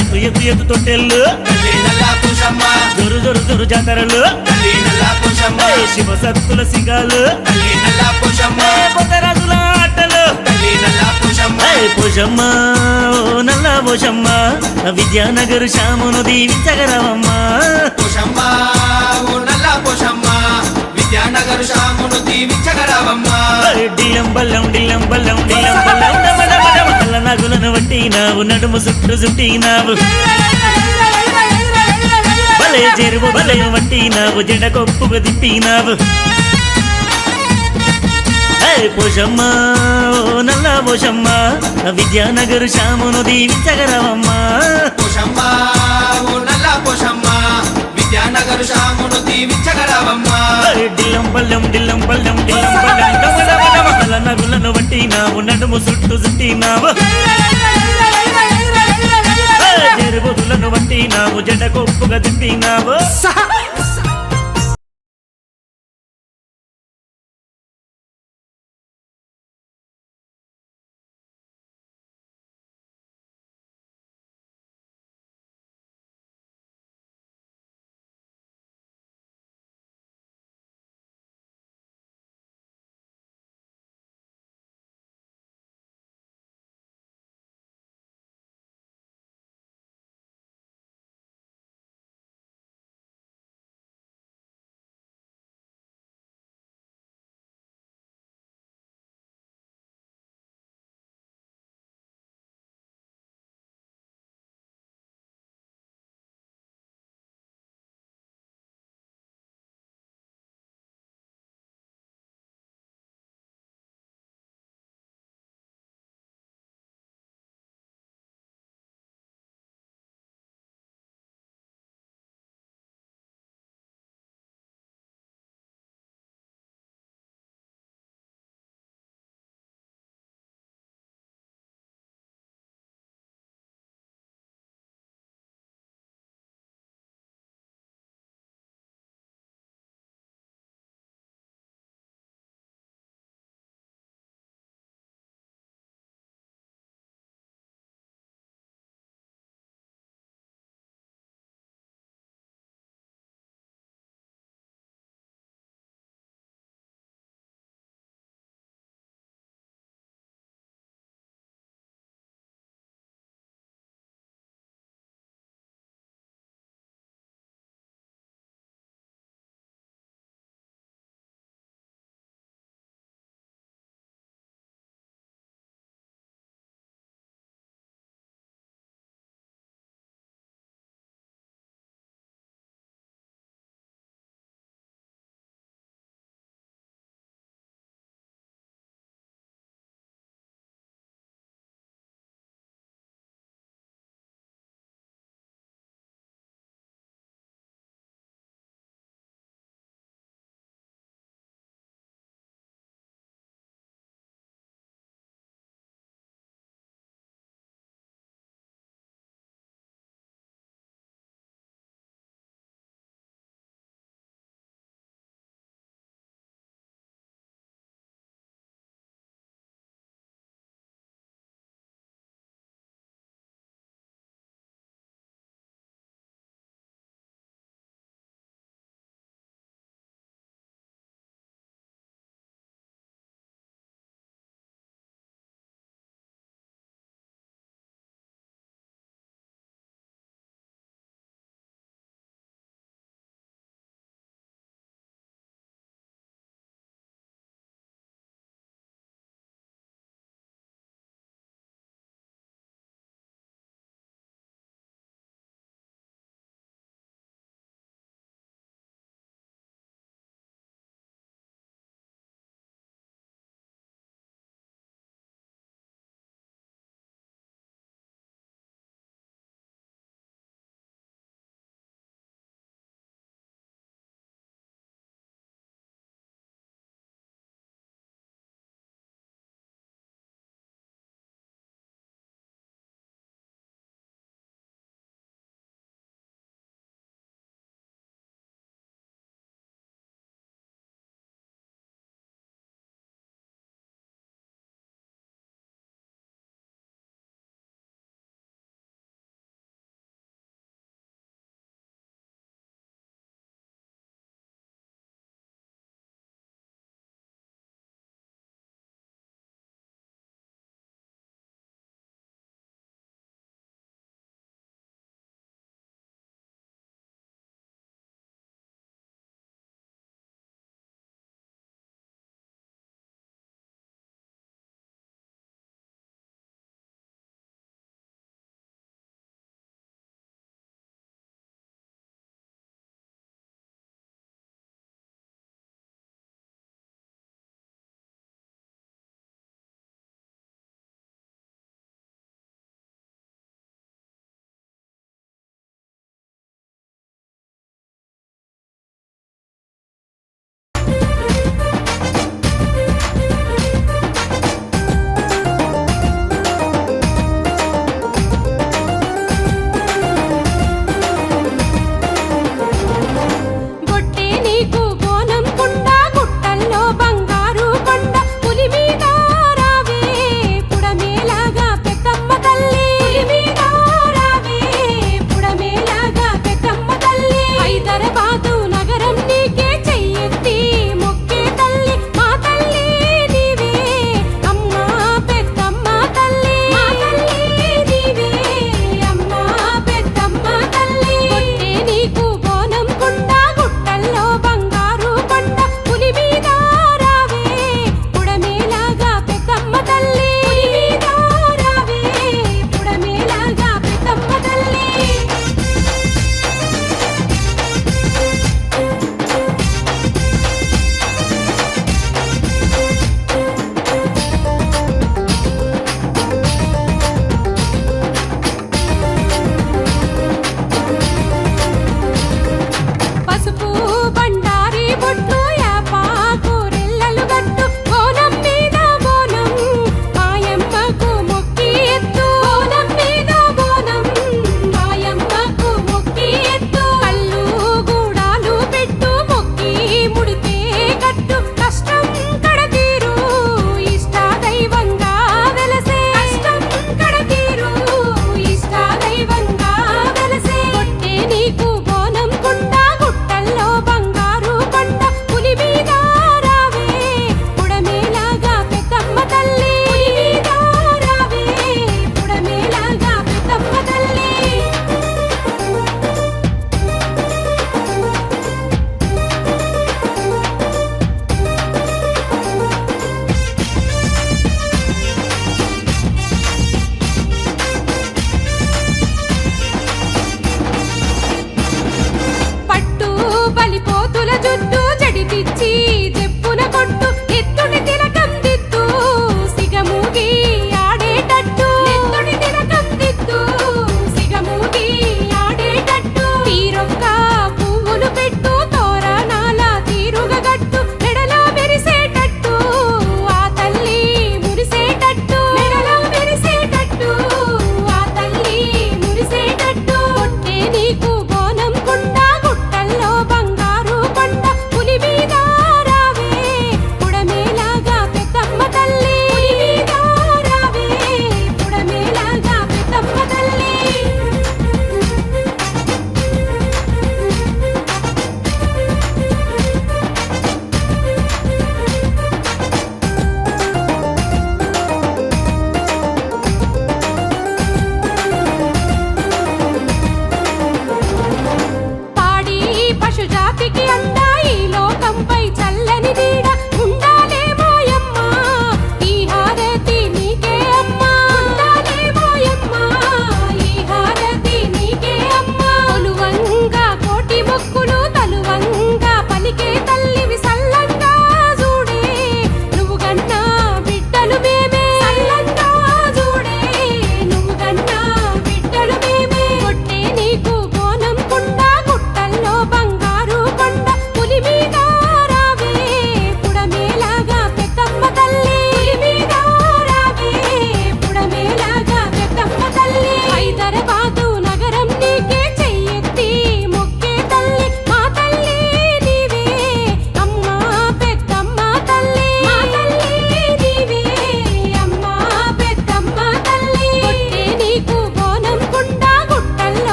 ఎత్తు ఎత్తు ఎత్తు తొట్టెళ్ళు తల్లి నల్ల పోషమ్మ జొరు జొరు జొరు జాతరలు తల్లి నల్ల పోషమ్మ శివ సత్తుల సిగాలు తల్లి నల్ల పోషమ్మ పొతరాజుల ఆటలు తల్లి నల్ల పోషమ్మ పోషమ్మ ఓ నల్ల పోషమ్మ విద్యానగరు శ్యామును దీవించగలవమ్మా పోషమ్మ ఓ నల్ల పోషమ్మ విద్యానగరు శ్యామును దీవించగలవమ్మ డిల్లం బల్లం డిల్లం బల్లం డిల్లం బల్లం నల్ల నగులను వట్టినావు నడుము చుట్టు చుట్టినావు భలే జెరుబొదులను వట్టినావు జెండ కొప్పుకు తిప్పినావు పోషమ్మ ఓ నల్ల పోషమ్మ విద్యానగరు శ్యామును దీవించగలవమ్మా పోషమ్మ ఓ నల్ల పోషమ్మ విద్యానగర్ శ్యామును దీవించగలవమ్మా డిల్లం బల్లం డిల్లం బల్లం డిల్లం బల్లం తల నగులను వట్టినావు నడుము చుట్టూ చుట్టినావు జరుగుదులను వట్టినావు జడ కొప్పుగా తిప్పినావు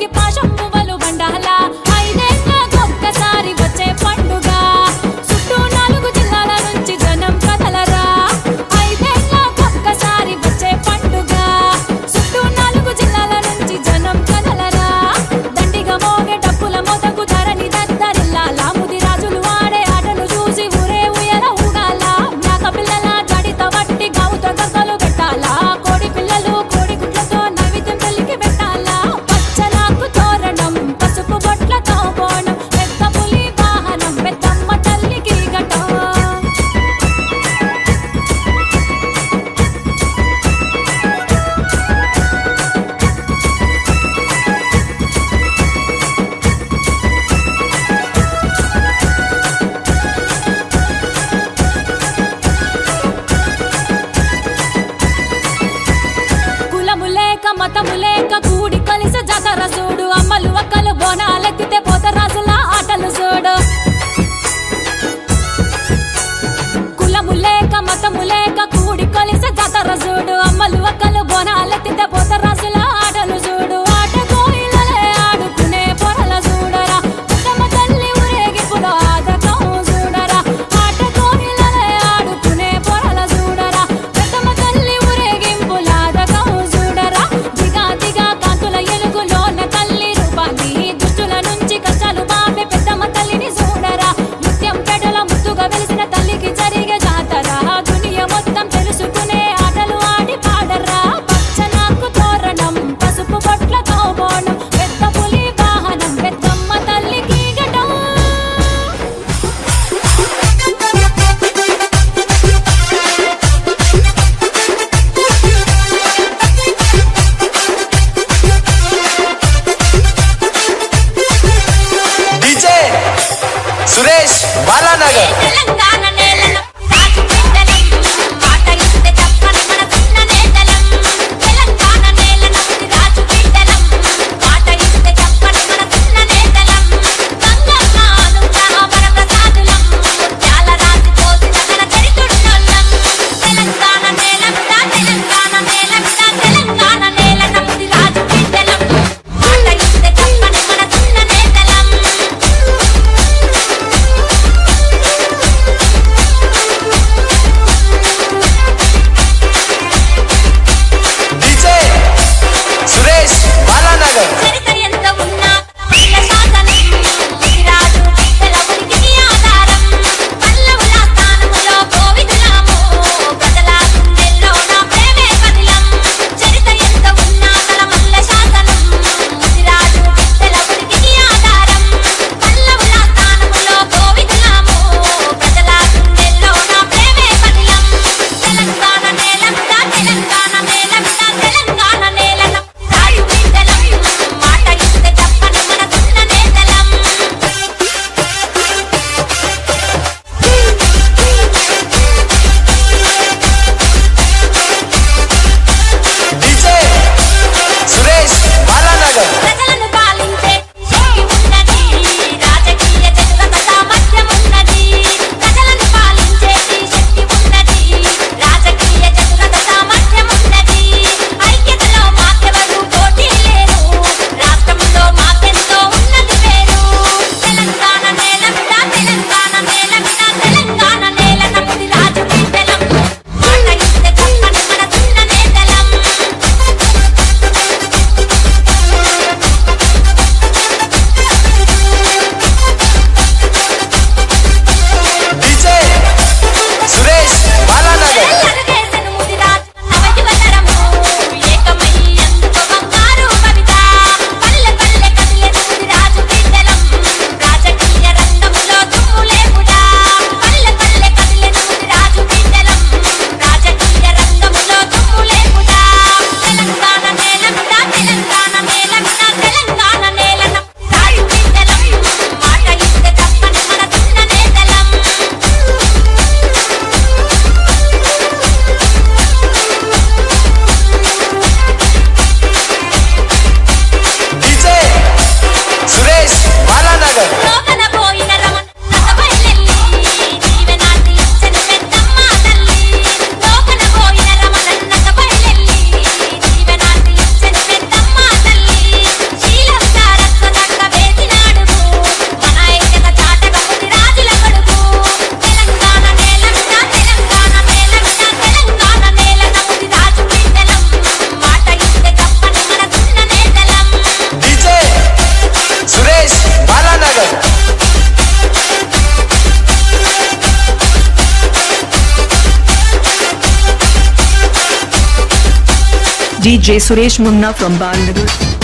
ఊరికి పాశం పువ్వులు బండాల 5 ఏళ్ళకు ఒక్కసారి వచ్చే పండుగ చుట్టూ 4 జిల్లాల నుంచి జనం కదలరా 5 ఏళ్ళకు ఒక్కసారి వచ్చే పండుగ చుట్టూ 4 జిల్లాల నుంచి జనం కదలరా దండిగా మోగే డప్పుల మోతకు ధరణి దద్దరిల్లాల ముది రాజులు ఆడే ఆటలు చూసి ఊరే ఉయ్యాల ఊగాల మేక పిల్లల జడిత వట్టి గౌత గగ్గలు పెట్టాలా కోడి పిల్లలు కోడి గుడ్లతో నైవేద్యం తల్లికి పెట్టాలా పచ్చలాకు తోరణం పసుపు బొట్లతో బోనం పెద్ద పులి వాహనం పెద్దమ్మ తల్లికి గటం కులము లేక మతము లేక కూడి కలిసి జాతర చూడు అమ్మలు అక్కలు బోనాలెత్తితే పోతరాజుల ఆటలు చూడు కులము లేక మతము లేక కూడి కలిసి జాతర చూడు అమ్మలు అక్కలు బోనాలెత్తితే పోతరాజుల ఆటలు చూడు ఆట కోయిలలే ఆడుకునే పొరల చూడరా పెద్దమ్మ తల్లి ఊరేగింపులో ఆదకం చూడరా ఆట కోయిలలే ఆడుకునే పొరల చూడరా పెద్దమ్మ తల్లి ఊరేగింపుల ఆదకం చూడరా దిగా దిగా కాంతుల ఎలుగులోన తల్లి రూపాన్ని దుష్టుల నుంచి కష్టాలు బాపే పెద్దమ్మ తల్లిని చూడరా ముత్యం పెడల ముద్దుగా వెలిసిన తల్లికి జరిగే జాతర దునియా మొత్తం తెలుసుకునే ఆటలు ఆడి పాడరా పచ్చనాకు తోరణం పసుపు బొట్లతో బోనం పెద్ద పులి వాహనం పెద్దమ్మ తల్లికి గటం డీజే సురేష్ బాలానగర్ తెలంగాణ నేలలో రాజు బిడ్డలం మాట ఇస్తే తప్పని మన చిన్న నేతలం తెలంగాణ నేలలో రాజు బిడ్డలం మాట DJ Suresh Munna from Balnagar.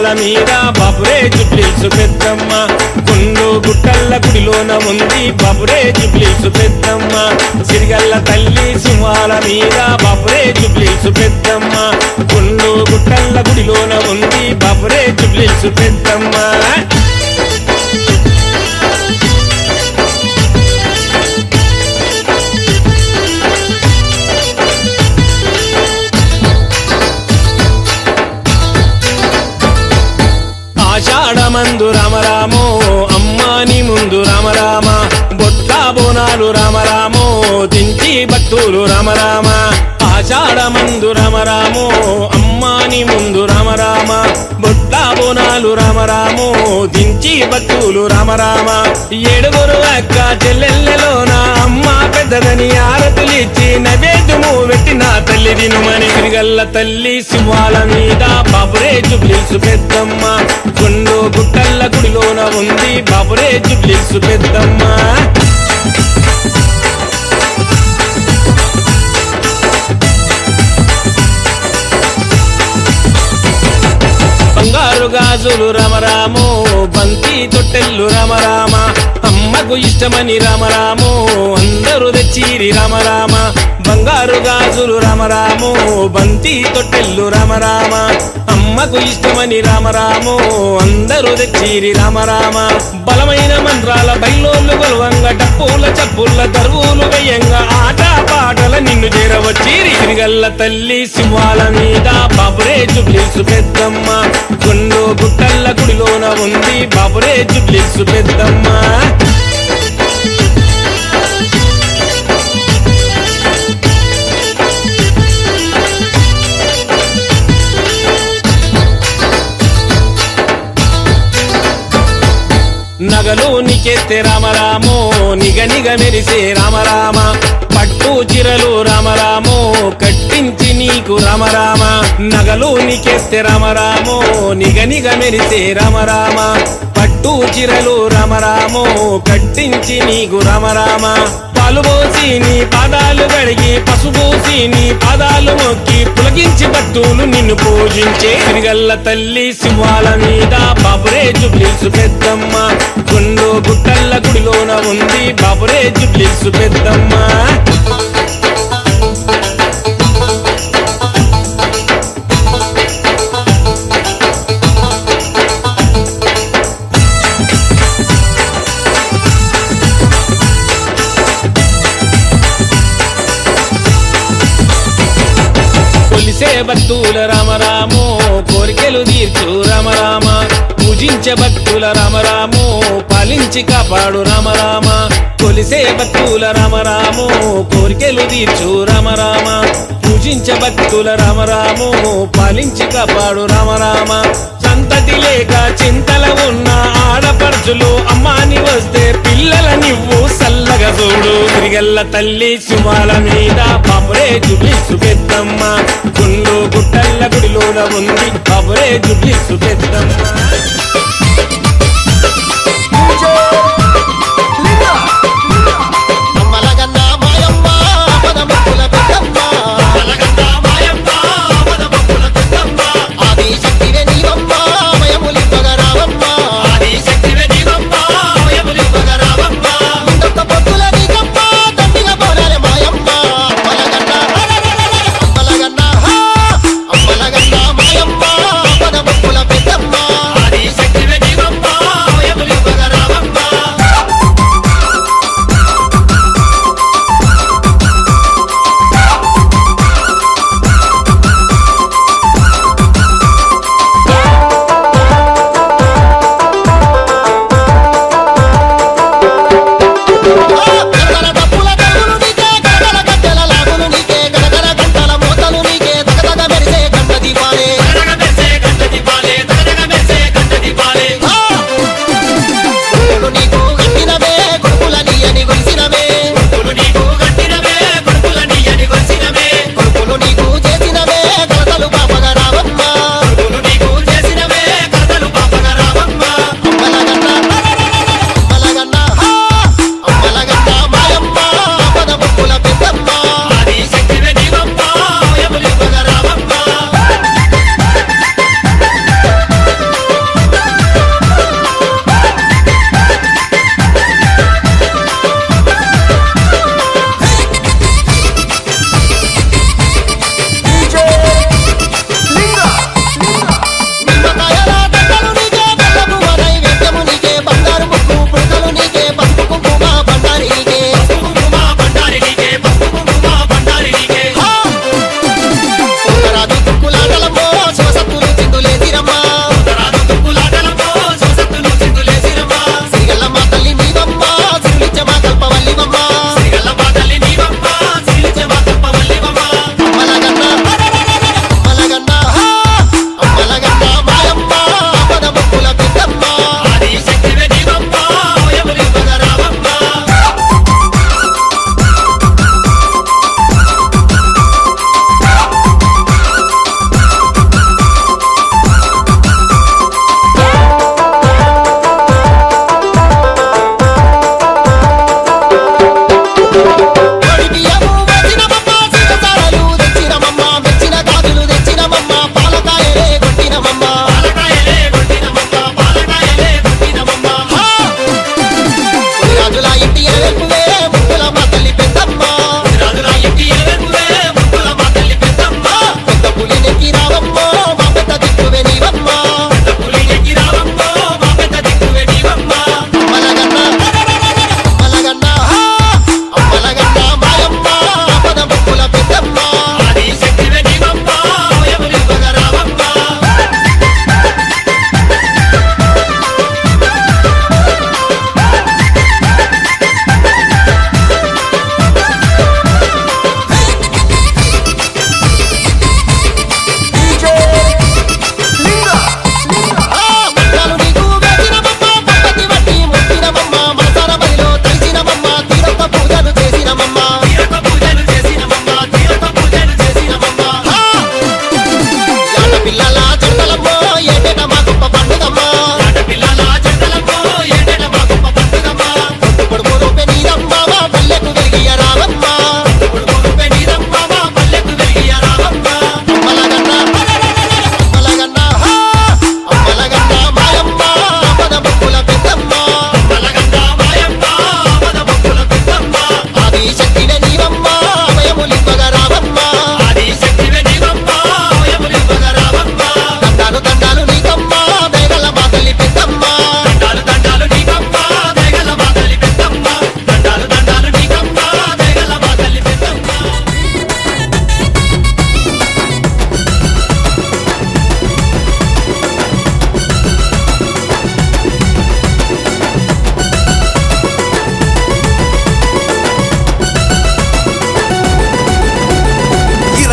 సింహాల మీద బాపురే జుబ్లీసు పెద్దమ్మ గుండు గుట్టల్ల గుడిలోన ఉంది బాపురే జుబ్లీసు పెద్దమ్మ సిరిగల్ల తల్లి సింహాల మీద బాపురే జుబ్లీసు పెద్దమ్మ గుండు గుట్టల్ల గుడిలోన ఉంది బాపురే జుబ్లీసు పెద్దమ్మ ఆషాఢమందు రామరామో అమ్మాని ముందు రామరామ బొట్ల బోనాలు రామరామో దించి భక్తులు రామరామ ఆషాఢమందు రామరామో అమ్మాని ముందు రామరామ బొట్ల బోనాలు రామరామో దించి భక్తులు రామరామ ఏడుగురు అక్క చెల్లెళ్ళలోన అమ్మ పెద్దదని ఆరతులిచ్చి నైవేద్యము పెట్టిన తల్లి దినుమని తిరిగల్ల తల్లి సింహాల మీద బాపురే జుబ్లీసు పెద్దమ్మ గుండు గుట్టల్ల గుడిలోన ఉంది బాపురే జుబ్లీసు పెద్దమ్మ బంగారు గాజులు రామరామో బంతి తొట్టెల్లు రామరామ అమ్మకు ఇష్టమని రామరామో అందరూ తెచ్చిరి రామరామ బంగారు గాజులు రామరామో బంతి తొట్టెల్లు రామరామ అమ్మకు ఇష్టమని రామరామో అందరూ తెచ్చిరి రామరామ బలమైన మంత్రాల బయలోళ్ళు గొలవంగ డప్పుల చప్పుల దరువులు వేయంగా ఆట పాటల నిన్ను చేరవచ్చిరి తిరిగల్ల తల్లి సింహాల మీద బాపురే జుబ్లీసు పెద్దమ్మ గుండు గుట్టల్ల గుడిలోన ఉంది బాపురే జుబ్లీసు పెద్దమ్మ నగలు నికెత్తే రామరామో నిగ నిగ మెరిసే రామరామ పట్టు చిరలు రామరామో కట్టించి నీకు రామరామ నగలు నికెత్తే రామరామో నిగ నిగ మెరిసే రామరామ పట్టు చిరలు రామరామో కట్టించి నీకు రామరామ పాలు పోసి నీ పాదాలు గడిగి పసుపోసి నీ పాదాలు మొక్కి పులగించి భక్తులు నిన్ను పూజించే తిరిగల్ల తల్లి సింహాల మీద బాపురే జుబ్లీసు పెద్దమ్మ గుండు గుట్టల్ల గుడిలోన ఉంది బాపురే జుబ్లీసు పెద్దమ్మ కొలిసే భక్తుల రామరామో కోరికలు తీర్చు రామరామ పూజించే భక్తుల రామరామో పాలించి కాపాడు రామరామ కొలిసే భక్తుల రామరామో కోరికలు తీర్చు రామరామ పూజించే భక్తుల రామరామో పాలించి కాపాడు రామరామ సంతతి లేక చింతల ఉన్న ఆడపడుచులు అమ్మాని వస్తే పిల్లల నివ్వు సల్లగా చూడు తిరిగల్ల తల్లి సింహాల మీద బాపురే జుబ్లీసు పెద్దమ్మ గుండు గుట్టల్ల గుడిలోన ఉంది బాపురే జుబ్లీసు పెద్దమ్మ ఆది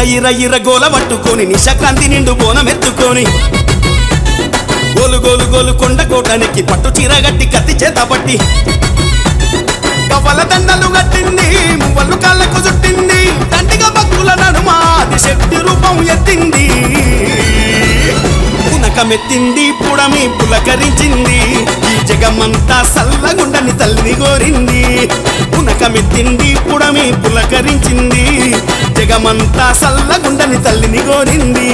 ఇర గోల పట్టుకొని నిశకాంతి నిండు బోనమెత్తుకొని గోలు గోలు గోలు కొండ కోటానికి పట్టు చీర గట్టి కత్తి చేత పట్టి కవ్వల దండలు కట్టింది మువ్వలు కాళ్ళకు చుట్టింది దండిగా భక్తుల నడుమ ఆది శక్తి రూపం ఎత్తింది పునకమెత్తింది పుడమి పులకరించింది ఈ జగమంతా సల్లగుండని తల్లిని కోరింది పునకమెత్తింది పుడమి పులకరించింది జగమంతా సల్లగుండని తల్లిని కోరింది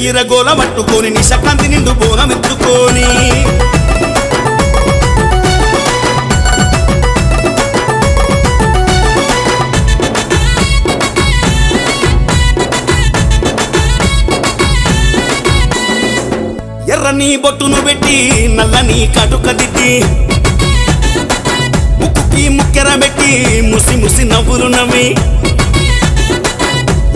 ఇర గోల పట్టుకొని నిశకాంతి నిండు బోనమెత్తుకొని ఎర్రని బొట్టును పెట్టి నల్లని కటుక దిద్ది ముక్కుకి ముక్కెర పెట్టి ముసి ముసి నవ్వులు నవ్వి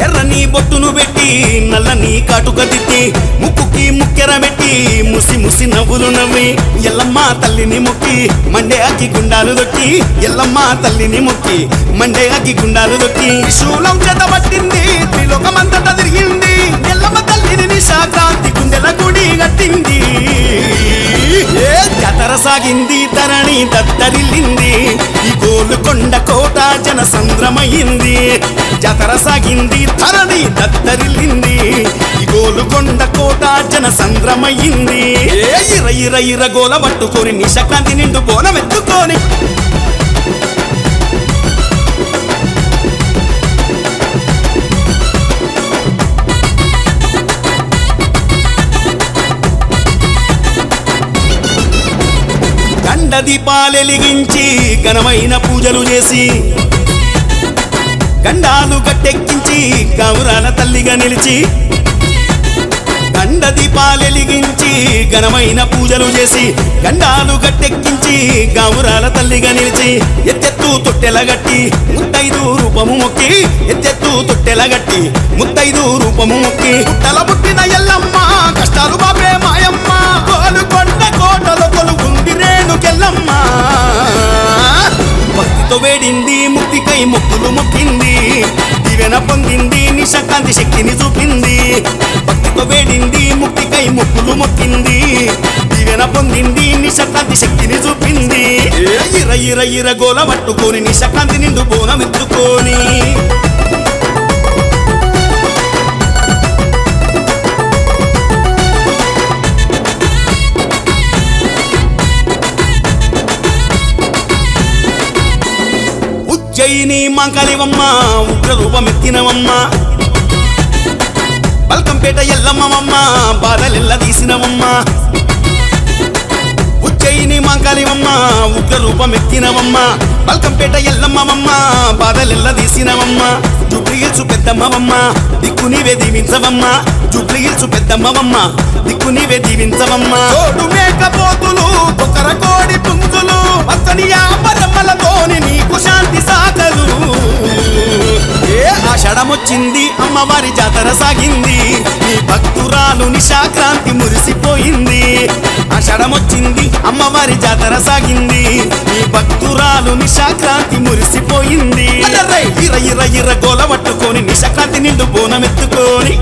ఎర్రని బొట్టును పెట్టి నల్లని కాటుక దిద్ది ముక్కుకి ముక్కెర పెట్టి ముసి ముసి నవ్వులు నవ్వి ఎల్లమ్మ తల్లిని మొక్కి మండే అగ్గి గుండాలు దొక్కి ఎల్లమ్మ తల్లిని మొక్కి మండే అగ్గి గుండాలు దొక్కి శూలం చేత పట్టింది త్రిలోకమంతటా తిరిగింది ఎల్లమ్మ తల్లిని నిశాక్రాంతి గుండెల గుడి కట్టింది జాతర సాగింది ధరణి దత్తరిల్లింది ఈ గోలుకొండ కోట జన సంద్రమయ్యింది జాతర సాగింది ధరణి దత్తరిల్లింది ఈ గోలుకొండ కోట జన సంద్రమయ్యింది ఇర గోల పట్టుకొని నిశకాంతి నిండు బోనమెత్తుకొని గండ దీపాలెలిగించి ఘనమైన పూజలు చేసి గండాలు గట్టెక్కించి గౌరాల తల్లిగా నిలిచి గండ దీపాలెలిగించి ఘనమైన పూజలు చేసి గండాలు గట్టెక్కించి గౌరాల తల్లిగా నిలిచి ఎత్తెత్తు తొట్టెలగట్టి ముత్తైదు రూపము మొక్కి ఎత్తెత్తు తొట్టెలగట్టి ముత్తైదు రూపము మొక్కి పుట్టల పుట్టిన ఎల్లమ్మ కష్టాలు బాబే మాయమ్మ గోలుకొండ కోటలో కొలువుంది రేణుకెల్లమ్మ భక్తితో వేడింది ముక్తికై మొక్కులు మొక్కింది దివెన పొందింది నిశకాంతి శక్తిని చూపింది భక్తితో వేడింది ముక్తికై మొక్కులు మొక్కింది దివెన పొందింది నిశకాంతి శక్తిని చూపింది ఇర గోల పట్టుకొని నిశకాంతి నిండు బోనమెత్తుకొని ఉజ్జయిని మంగళివమ్మ ఉగ్ర రూపమెత్తినవమ్మ బల్కంపేట ఎల్లమ్మవమ్మ బాధలెల్ల తీసినవమ్మ ఉజ్జయిని మంగళివమ్మ ఉగ్ర రూపమెత్తినవమ్మ బల్కంపేట ఎల్లమ్మవమ్మ బాధలెల్ల తీసినవమ్మ జుబ్లీహిల్స్ పెద్దమ్మవమ్మ దిక్కు నీవే దీవించవమ్మ జుబ్లీహిల్స్ పెద్దమ్మవమ్మ దిక్కు నీవే దీవించవమ్మ తోడు మేకపోతులు ఒకర కోడి పుంజులు అతని ఆపరమ్మలతోని నీకు శాంతి సాగలు ఆషాఢమొచ్చింది అమ్మవారి జాతర సాగింది నీ భక్తురాలు నిశాక్రాంతి మురిసిపోయింది ఆషాఢమొచ్చింది అమ్మవారి జాతర సాగింది నీ భక్తురాలు నిశాక్రాంతి మురిసిపోయింది ఇర గోల పట్టుకొని నిశాక్రాంతి నిండు బోనమెత్తుకొని